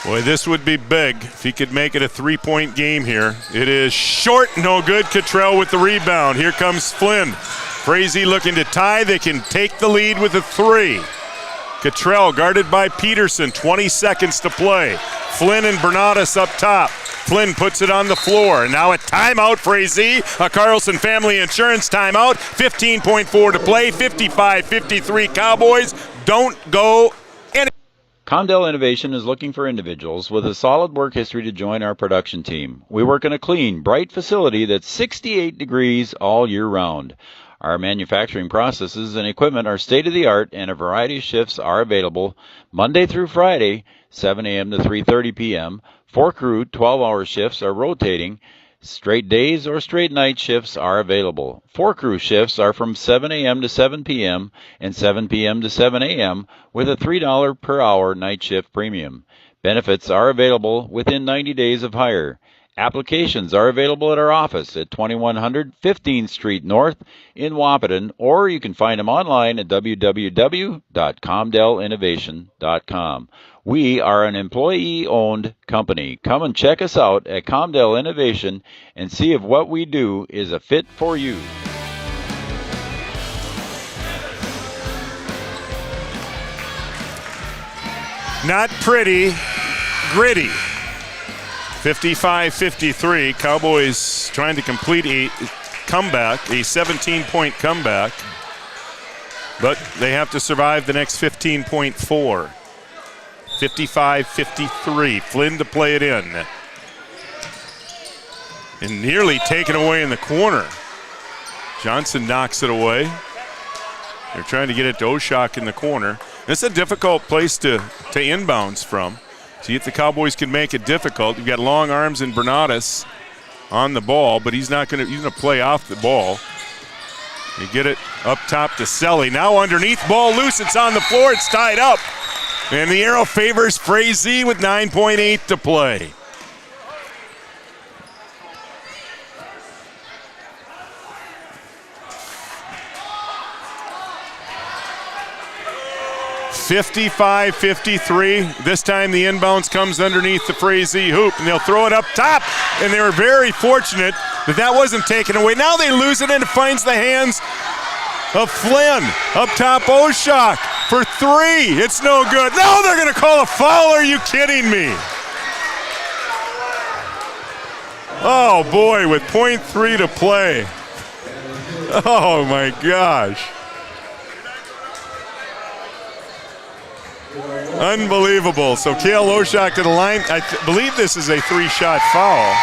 Boy, this would be big if he could make it a 3-point game here. It is short, no good. Cottrell with the rebound. Here comes Flynn. Frazee looking to tie. They can take the lead with a 3. Cottrell guarded by Peterson. 20 seconds to play. Flynn and Bernadas up top. Flynn puts it on the floor. And now a timeout, Frazee. A Carlson Family Insurance timeout. 15.4 to play. 55-53 Cowboys. Don't go any.
Condell Innovation is looking for individuals with a solid work history to join our production team. We work in a clean, bright facility that's 68 degrees all year round. Our manufacturing processes and equipment are state-of-the-art, and a variety of shifts are available Monday through Friday, 7 a.m. to 3:30 p.m. 4 crew 12-hour shifts are rotating. Straight days or straight night shifts are available. 4 crew shifts are from 7 a.m. to 7 p.m. and 7 p.m. to 7 a.m. with a $3 per hour night shift premium. Benefits are available within 90 days of hire. Applications are available at our office at 2100 15th Street North in Wahpeton, or you can find them online at www.comdellinnovation.com. We are an employee-owned company. Come and check us out at Comdell Innovation and see if what we do is a fit for you.
Not pretty, gritty. 55-53. Cowboys trying to complete a comeback, a 17-point comeback. But they have to survive the next 15.4. 55-53. Flynn to play it in. And nearly taken away in the corner. Johnson knocks it away. They're trying to get it to Oshak in the corner. It's a difficult place to inbounds from. See if the Cowboys can make it difficult. You've got long arms and Bernadas on the ball, but he's going to play off the ball. They get it up top to Selly. Now underneath, ball loose. It's on the floor. It's tied up. And the arrow favors Frazee with 9.8 to play. (55-53). This time the inbounds comes underneath the Frazee hoop, and they'll throw it up top. And they were very fortunate that wasn't taken away. Now they lose it, and it finds the hands of Flynn. Up top, Oshak for 3. It's no good. Now they're going to call a foul. Are you kidding me? Oh, boy, with .3 to play. Oh, my gosh. Unbelievable. So Cale Oshak to the line. I believe this is a 3-shot foul.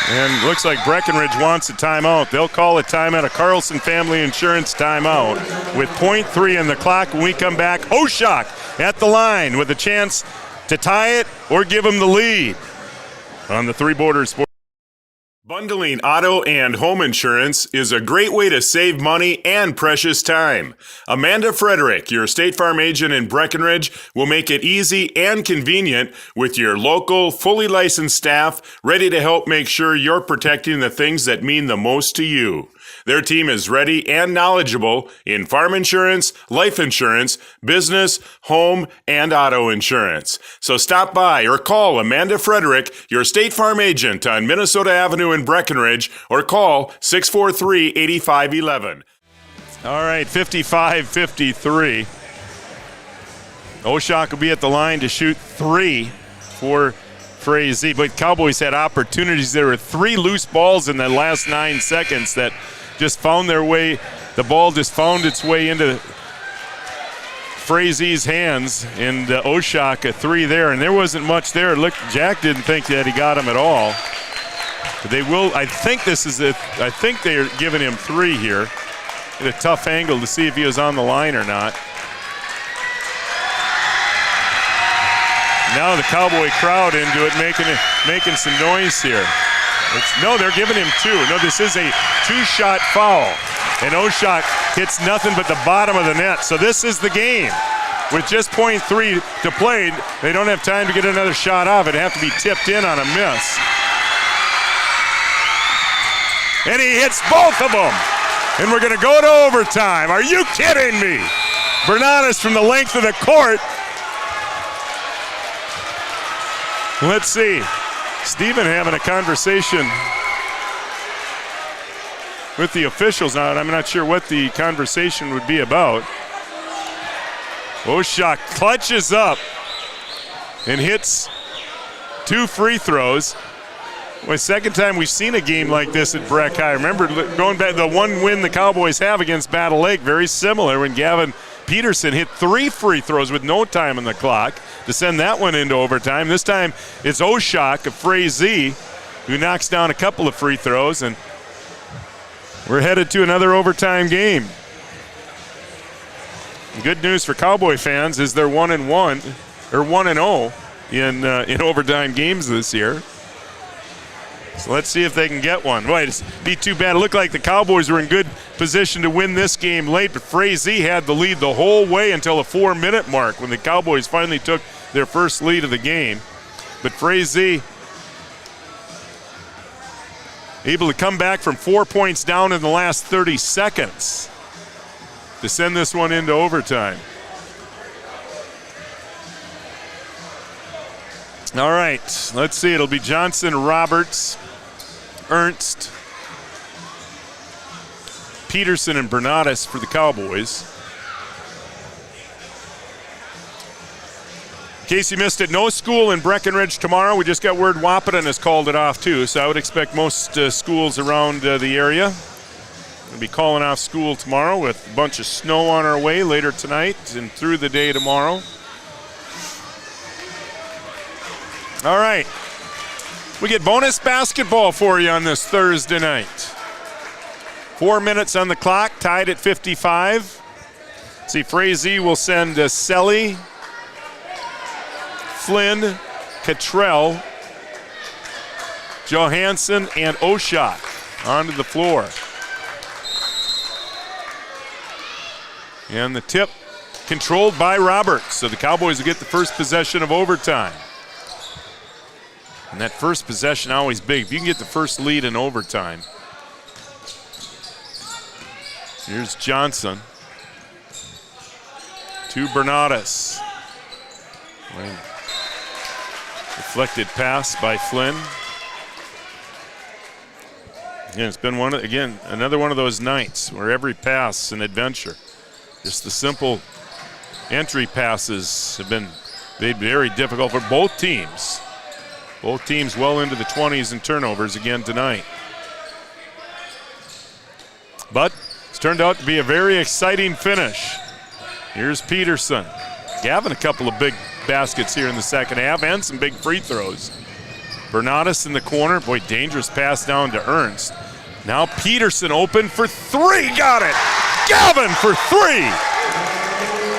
And looks like Breckenridge wants a timeout. They'll call a timeout, a Carlson Family Insurance timeout with .3 in the clock. When we come back, Oshak at the line with a chance to tie it or give him the lead on the Three Borders Sports.
Bundling auto and home insurance is a great way to save money and precious time. Amanda Frederick, your State Farm agent in Breckenridge, will make it easy and convenient with your local, fully licensed staff ready to help make sure you're protecting the things that mean the most to you. Their team is ready and knowledgeable in farm insurance, life insurance, business, home, and auto insurance. So stop by or call Amanda Frederick, your State Farm agent on Minnesota Avenue in Breckenridge, or call 643-8511.
All right, 55-53. Oshak will be at the line to shoot 3 for Frazee. But Cowboys had opportunities. There were 3 loose balls in the last 9 seconds that just found their way. The ball just found its way into Frazee's hands, and Oshak a 3 there, and there wasn't much there. Look, Jack didn't think that he got him at all. But they will. I think they're giving him 3 here. At a tough angle to see if he was on the line or not. Now the Cowboy crowd into it, making some noise here. No, they're giving him 2. No, this is a 2-shot foul. And Oshak hits nothing but the bottom of the net. So this is the game. With just .3 to play, they don't have time to get another shot off. It'd have to be tipped in on a miss. And he hits both of them. And we're going to go to overtime. Are you kidding me? Bernadas from the length of the court. Let's see. Steven having a conversation with the officials now. I'm not sure what the conversation would be about. Oshak clutches up and hits 2 free throws. Well, second time we've seen a game like this at Breck High. Remember going back, the one win the Cowboys have against Battle Lake, very similar, when Gavin Peterson hit 3 free throws with no time on the clock to send that one into overtime. This time it's Oshak of Frazee who knocks down a couple of free throws, and we're headed to another overtime game. Good news for Cowboy fans is they're 1-1 or 1-0 in overtime games this year. So let's see if they can get one. Boy, it'd be too bad. It looked like the Cowboys were in good position to win this game late, but Frazee had the lead the whole way until the 4-minute mark when the Cowboys finally took their first lead of the game. But Frazee able to come back from 4 points down in the last 30 seconds to send this one into overtime. All right, let's see. It'll be Johnson, Roberts, Ernst, Peterson, and Bernadas for the Cowboys. In case you missed it, no school in Breckenridge tomorrow. We just got word Wahpeton has called it off too, so I would expect most schools around the area. We'll be calling off school tomorrow with a bunch of snow on our way later tonight and through the day tomorrow. All right, we get bonus basketball for you on this Thursday night. 4 minutes on the clock, tied at 55. See, Frazee will send Selly, Flynn, Cottrell, Johansson, and Oshak onto the floor. And the tip controlled by Roberts, so the Cowboys will get the first possession of overtime. And that first possession always big. If you can get the first lead in overtime. Here's Johnson. To Bernadas. Deflected pass by Flynn. Again, it's been another one of those nights where every pass is an adventure. Just the simple entry passes have been made very difficult for both teams. Both teams well into the 20s in turnovers again tonight. But it's turned out to be a very exciting finish. Here's Peterson. Gavin a couple of big baskets here in the second half and some big free throws. Bernadas in the corner. Boy, dangerous pass down to Ernst. Now Peterson open for 3. Got it. Gavin for 3.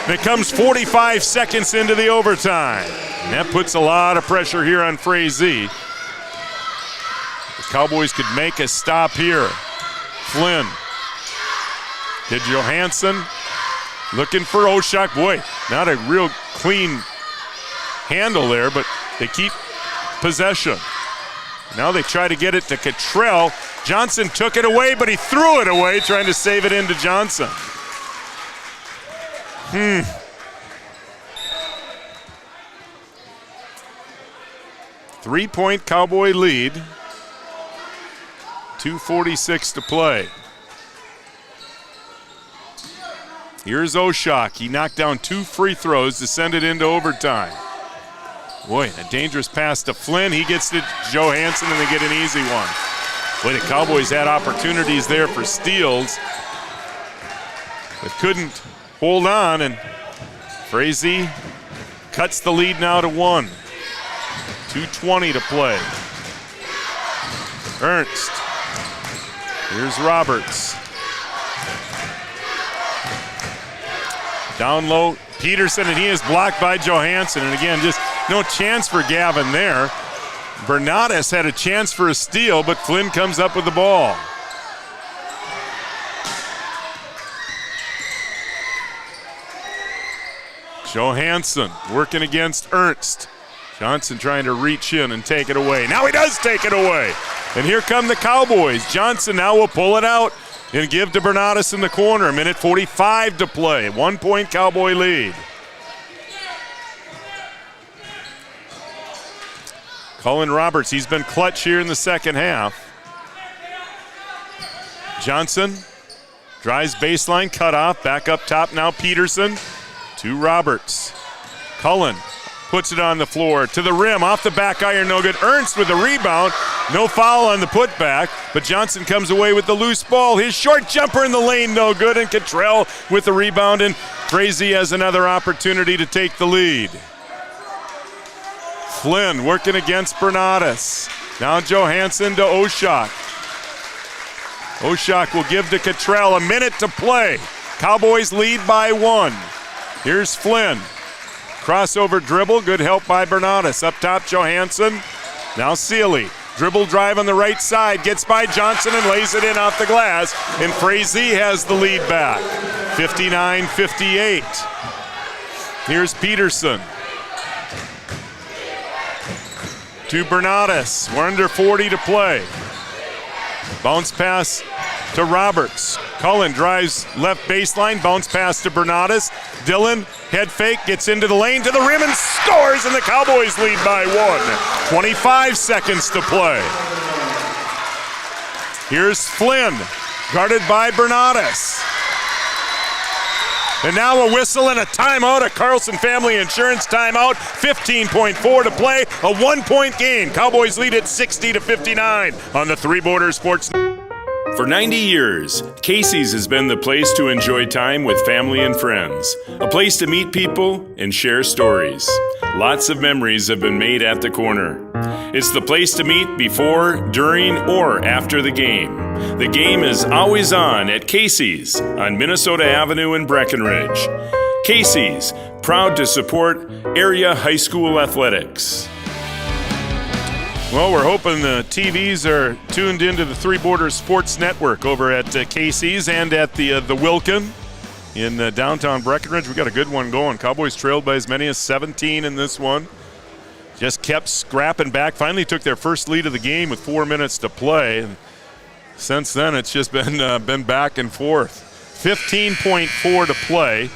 And it comes 45 seconds into the overtime. And that puts a lot of pressure here on Frazee. The Cowboys could make a stop here. Flynn. To Johansson. Looking for Oshak. Boy, not a real clean handle there, but they keep possession. Now they try to get it to Cottrell. Johnson took it away, but he threw it away, trying to save it into Johnson. 3-point Cowboy lead. 2:46 to play. Here's Oshak. He knocked down 2 free throws to send it into overtime. Boy, a dangerous pass to Flynn. He gets to Johansson, and they get an easy one. Boy, the Cowboys had opportunities there for steals, but couldn't hold on, and Frazee cuts the lead now to 1. 2:20 to play. Ernst. Here's Roberts. Down low, Peterson, and he is blocked by Johansson. And again, just no chance for Gavin there. Bernatus had a chance for a steal, but Flynn comes up with the ball. Johansson working against Ernst. Johnson trying to reach in and take it away. Now he does take it away. And here come the Cowboys. Johnson now will pull it out and give to Bernatus in the corner. 1:45 to play. 1-point Cowboy lead. Cullen Roberts, he's been clutch here in the second half. Johnson drives baseline, cut off, back up top now Peterson to Roberts. Cullen puts it on the floor, to the rim, off the back iron, no good. Ernst with the rebound, no foul on the putback, but Johnson comes away with the loose ball. His short jumper in the lane, no good, and Cottrell with the rebound, and Frazee has another opportunity to take the lead. Flynn working against Bernatus. Now Johansson to Oshak. Oshak will give to Cottrell, 1 minute to play. Cowboys lead by 1. Here's Flynn. Crossover dribble, good help by Bernatus. Up top, Johansson. Now Sealy. Dribble drive on the right side, gets by Johnson and lays it in off the glass. And Frazee has the lead back. 59-58. Here's Peterson. To Bernatus. We're under 40 to play. Bounce pass to Roberts. Cullen drives left baseline, bounce pass to Bernatus. Dillon, head fake, gets into the lane to the rim and scores, and the Cowboys lead by 1. 25 seconds to play. Here's Flynn, guarded by Bernatus. And now a whistle and a timeout, a Carlson Family Insurance timeout. 15.4 to play, a 1-point game. Cowboys lead at 60-59 on the Three Borders Sports.
For 90 years, Casey's has been the place to enjoy time with family and friends. A place to meet people and share stories. Lots of memories have been made at the corner. It's the place to meet before, during, or after the game. The game is always on at Casey's on Minnesota Avenue in Breckenridge. Casey's, proud to support area high school athletics.
Well, we're hoping the TVs are tuned into the Three Borders Sports Network over at Casey's and at the Wilkin in downtown Breckenridge. We got a good one going. Cowboys trailed by as many as 17 in this one. Just kept scrapping back. Finally took their first lead of the game with 4 minutes to play. And since then, it's just been back and forth. 15.4 to play.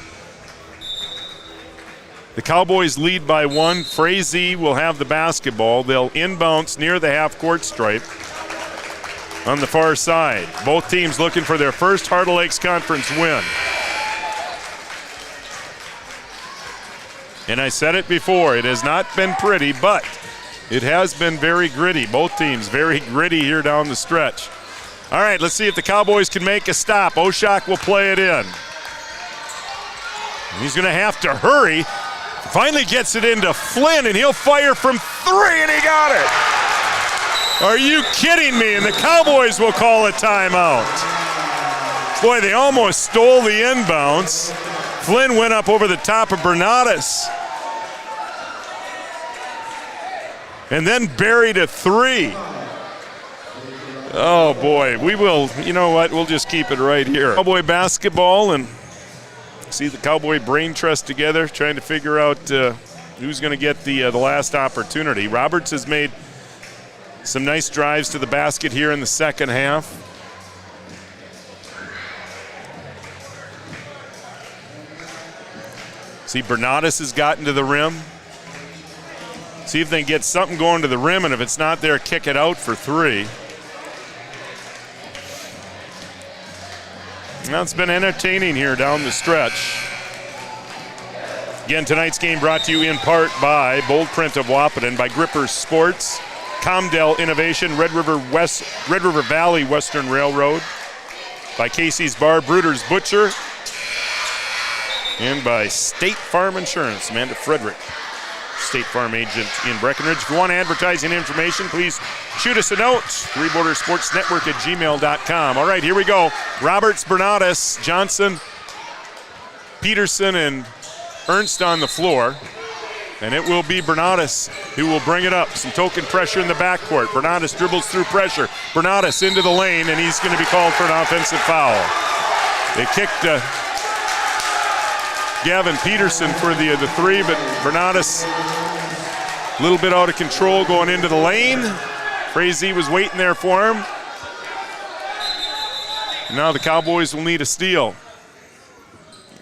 The Cowboys lead by 1. Frazee will have the basketball. They'll inbounce near the half-court stripe on the far side. Both teams looking for their first Heart of Lakes Conference win. And I said it before, it has not been pretty, but it has been very gritty. Both teams very gritty here down the stretch. All right, let's see if the Cowboys can make a stop. Oshak will play it in. He's going to have to hurry. Finally gets it into Flynn, and he'll fire from 3, and he got it. Are you kidding me? And the Cowboys will call a timeout. Boy, they almost stole the inbounds. Flynn went up over the top of Bernatus. And then buried a 3. Oh boy, we will, you know what, we'll just keep it right here. Cowboy basketball, and see the Cowboy brain trust together, trying to figure out who's going to get the last opportunity. Roberts has made some nice drives to the basket here in the second half. See, Bernatus has gotten to the rim. See if they can get something going to the rim, and if it's not there, kick it out for 3. Now it's been entertaining here down the stretch. Again, tonight's game brought to you in part by Bold Print of Wahpeton, by Grippers Sports, Comdell Innovation, Red River Valley Western Railroad, by Casey's Bar, Bruder's Butcher, and by State Farm Insurance. Amanda Frederick, State Farm agent in Breckenridge. If you want advertising information, please shoot us a note, threebordersportsnetwork@gmail.com. All right, here we go. Roberts, Bernatus, Johnson, Peterson, and Ernst on the floor. And it will be Bernatus who will bring it up. Some token pressure in the backcourt. Bernatus dribbles through pressure. Bernatus into the lane, and he's going to be called for an offensive foul. They kicked Gavin Peterson for the 3, but Bernatus a little bit out of control going into the lane. Frazee was waiting there for him. And now the Cowboys will need a steal.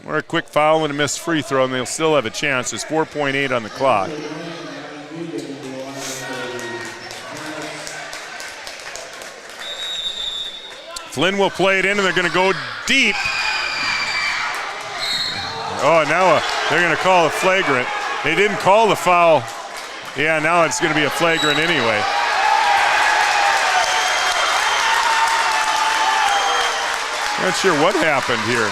Or a quick foul and a missed free throw, and they'll still have a chance. There's 4.8 on the clock. Flynn will play it in, and they're going to go deep. Oh, now they're going to call a flagrant. They didn't call the foul. Yeah, now it's going to be a flagrant anyway. Not sure what happened here.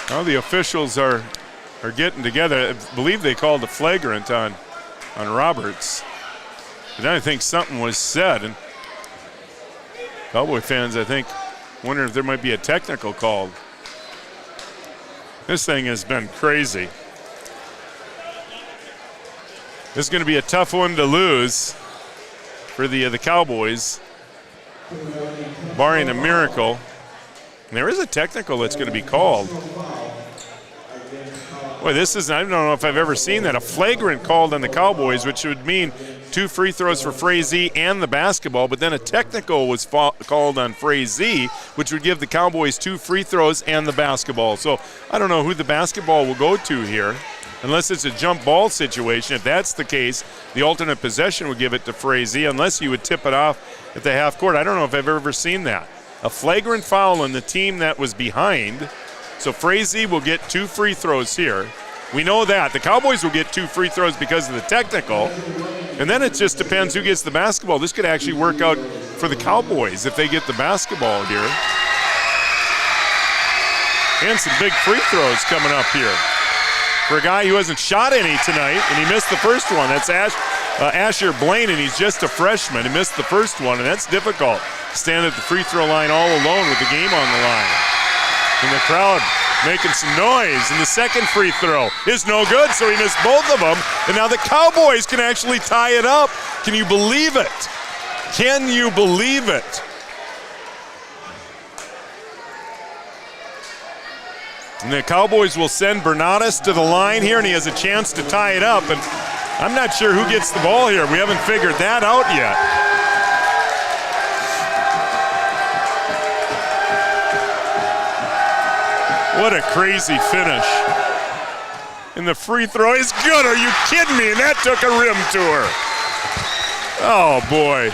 Now the officials are getting together. I believe they called a flagrant on Roberts. But I think something was said. And Cowboy fans, I think, wonder if there might be a technical called. This thing has been crazy. This is going to be a tough one to lose for the Cowboys, barring a miracle. And there is a technical that's going to be called. Boy, this is, I don't know if I've ever seen that. A flagrant called on the Cowboys, which would mean 2 free throws for Frazee and the basketball, but then a technical was called on Frazee, which would give the Cowboys 2 free throws and the basketball. So I don't know who the basketball will go to here, unless it's a jump ball situation. If that's the case, the alternate possession would give it to Frazee, unless you would tip it off at the half court. I don't know if I've ever seen that. A flagrant foul on the team that was behind. So Frazee will get 2 free throws here. We know that. The Cowboys will get 2 free throws because of the technical. And then it just depends who gets the basketball. This could actually work out for the Cowboys if they get the basketball here. And some big free throws coming up here for a guy who hasn't shot any tonight, and he missed the first one. That's Asher Blaine, and he's just a freshman. He missed the first one, and that's difficult. Stand at the free throw line all alone with the game on the line. And the crowd making some noise, and the second free throw is no good, so he missed both of them, and now the Cowboys can actually tie it up. Can you believe it? Can you believe it? And the Cowboys will send Bernatus to the line here, and he has a chance to tie it up, and I'm not sure who gets the ball here. We haven't figured that out yet. What a crazy finish. And the free throw is good. Are you kidding me? And that took a rim tour. Oh, boy.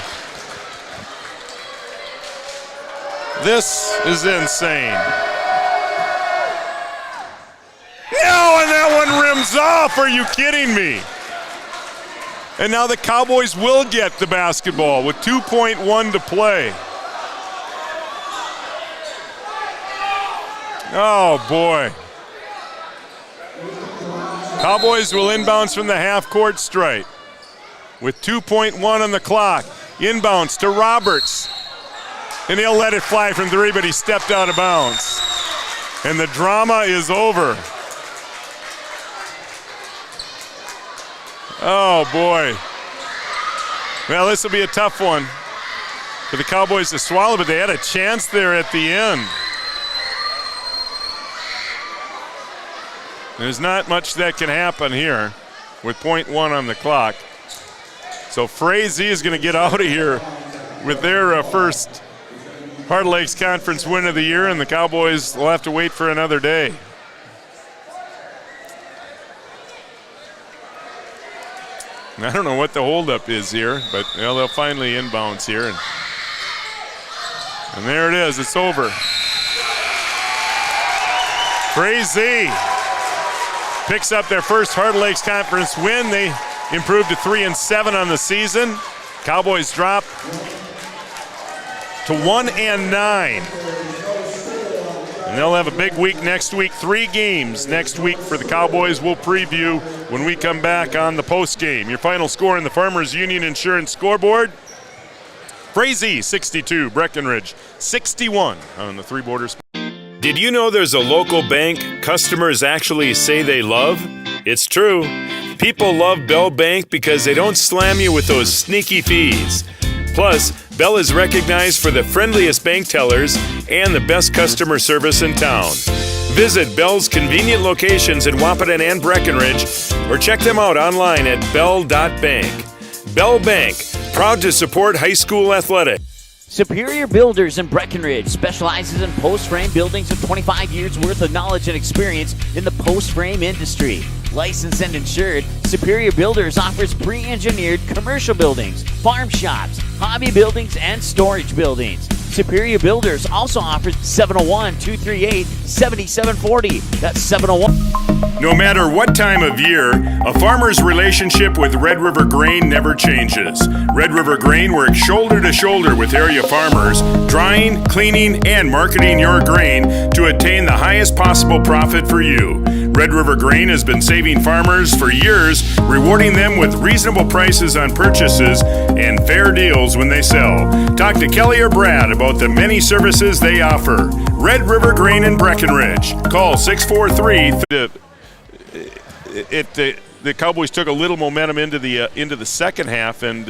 This is insane. No, and that one rims off. Are you kidding me? And now the Cowboys will get the basketball with 2.1 to play. Oh, boy. Cowboys will inbounds from the half-court stripe with 2.1 on the clock. Inbounds to Roberts. And he'll let it fly from 3, but he stepped out of bounds. And the drama is over. Oh, boy. Well, this will be a tough one for the Cowboys to swallow, but they had a chance there at the end. There's not much that can happen here with .1 on the clock. So Frazee is going to get out of here with their first Heart Lakes Conference win of the year, and the Cowboys will have to wait for another day. I don't know what the holdup is here, but they'll finally inbounds here. And there it is. It's over. Frazee picks up their first Heart Lakes Conference win. They improved to 3-7 on the season. Cowboys drop to 1-9. And they'll have a big week next week. 3 games next week for the Cowboys. We'll preview when we come back on the post game. Your final score in the Farmers Union Insurance scoreboard: Frazee 62, Breckenridge 61 on the Three Borders.
Did you know there's a local bank customers actually say they love? It's true. People love Bell Bank because they don't slam you with those sneaky fees. Plus, Bell is recognized for the friendliest bank tellers and the best customer service in town. Visit Bell's convenient locations in Wahpeton and Breckenridge, or check them out online at bell.bank. Bell Bank, proud to support high school athletics.
Superior Builders in Breckenridge specializes in post-frame buildings with 25 years worth of knowledge and experience in the post-frame industry. Licensed and insured, Superior Builders offers pre-engineered commercial buildings, farm shops, hobby buildings, and storage buildings. Superior Builders also offers 701-238-7740. That's 701.
No matter what time of year, a farmer's relationship with Red River Grain never changes. Red River Grain works shoulder to shoulder with area farmers, drying, cleaning, and marketing your grain to attain the highest possible profit for you. Red River Grain has been saving farmers for years, rewarding them with reasonable prices on purchases and fair deals when they sell. Talk to Kelly or Brad about the many services they offer. Red River Grain in Breckenridge. Call 643.
The Cowboys took a little momentum into the second half and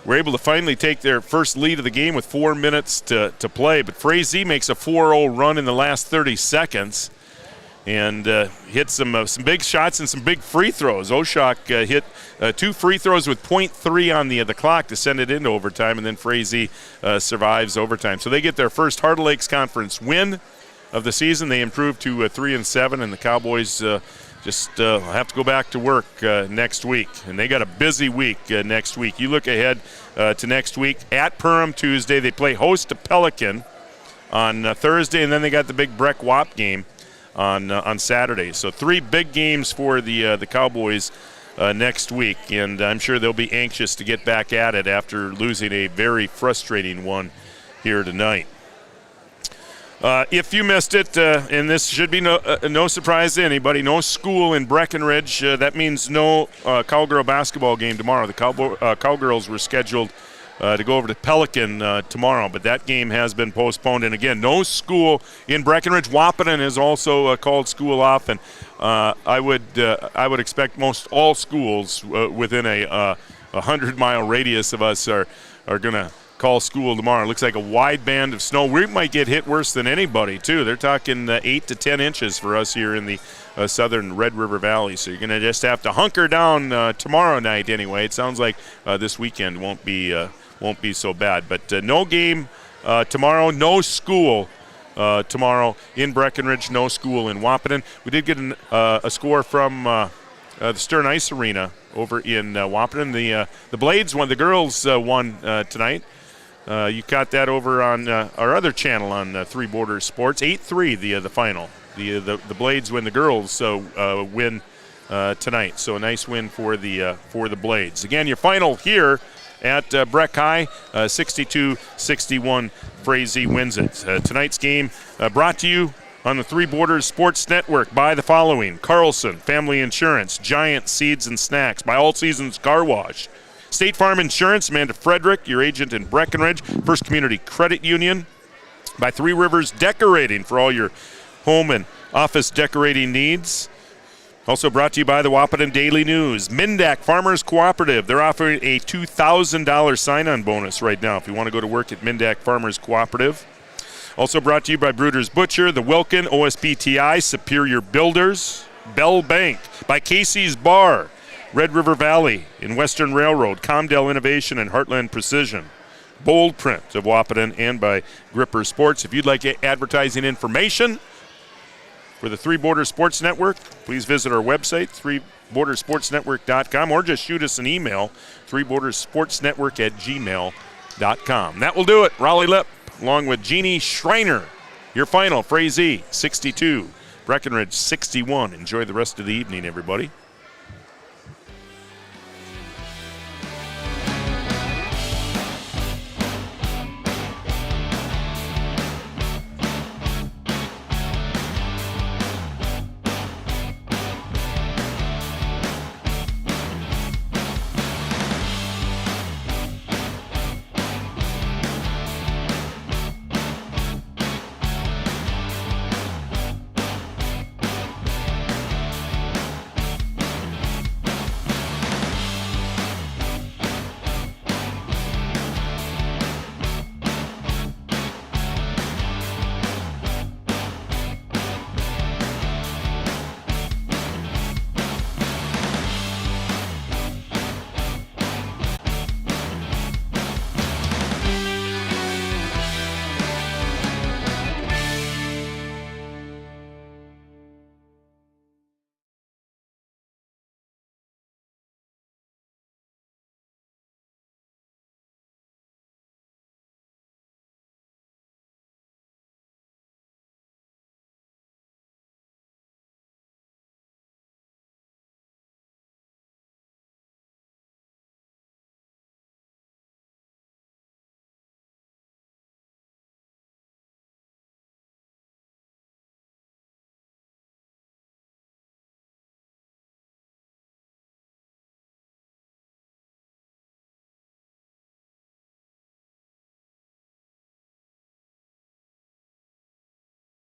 were able to finally take their first lead of the game with 4 minutes to play. But Frazee makes a 4-0 run in the last 30 seconds and hit some big shots and some big free throws. Oshak hit 2 free throws with .3 on the clock to send it into overtime, and then Frazee survives overtime. So they get their first Heart Lakes Conference win of the season. They improve to 3-7, and the Cowboys just have to go back to work next week. And they got a busy week next week. You look ahead to next week. At Perham Tuesday, they play host to Pelican on Thursday, and then they got the big Breck-Wap game on Saturday. So 3 big games for the Cowboys next week, and I'm sure they'll be anxious to get back at it after losing a very frustrating one here tonight. If you missed it, and this should be no surprise to anybody, no school in Breckenridge. That means no Cowgirl basketball game tomorrow. The Cowgirls were scheduled to go over to Pelican tomorrow, but that game has been postponed. And again, no school in Breckenridge. Wahpeton has also called school off, and I would expect most all schools within a 100-mile radius of us are going to call school tomorrow. It looks like a wide band of snow. We might get hit worse than anybody, too. They're talking 8 to 10 inches for us here in the southern Red River Valley. So you're going to just have to hunker down tomorrow night anyway. It sounds like this weekend won't be so bad. But no game tomorrow, no school tomorrow in Breckenridge, no school in Wahpeton. We did get a score from the Stern Ice Arena over in Wahpeton. The Blades won. The girls won tonight. You caught that over on our other channel on Three Borders Sports. 8-3 the final. The Blades win. The girls win tonight. So a nice win for the Blades. Again, your final here at Breck High, 62-61. Frazee wins it. Tonight's game brought to you on the Three Borders Sports Network by the following: Carlson Family Insurance, Giant Seeds and Snacks, by All Seasons Car Wash, State Farm Insurance, Amanda Frederick, your agent in Breckenridge. First Community Credit Union. By Three Rivers Decorating for all your home and office decorating needs. Also brought to you by the Wahpeton Daily News. Mindak Farmers Cooperative. They're offering a $2,000 sign-on bonus right now if you want to go to work at Mindak Farmers Cooperative. Also brought to you by Bruder's Butcher, the Wilkin, OSBTI, Superior Builders, Bell Bank, by Casey's Bar, Red River Valley in Western Railroad, Comdell Innovation, and Heartland Precision. Bold Print of Wahpeton, and by Gripper Sports. If you'd like advertising information for the Three Borders Sports Network, please visit our website, threebordersportsnetwork.com, or just shoot us an email, threebordersportsnetwork@gmail.com. That will do it. Raleigh Lip, along with Jeannie Schreiner. Your final, Frazee, 62. Breckenridge, 61. Enjoy the rest of the evening, everybody.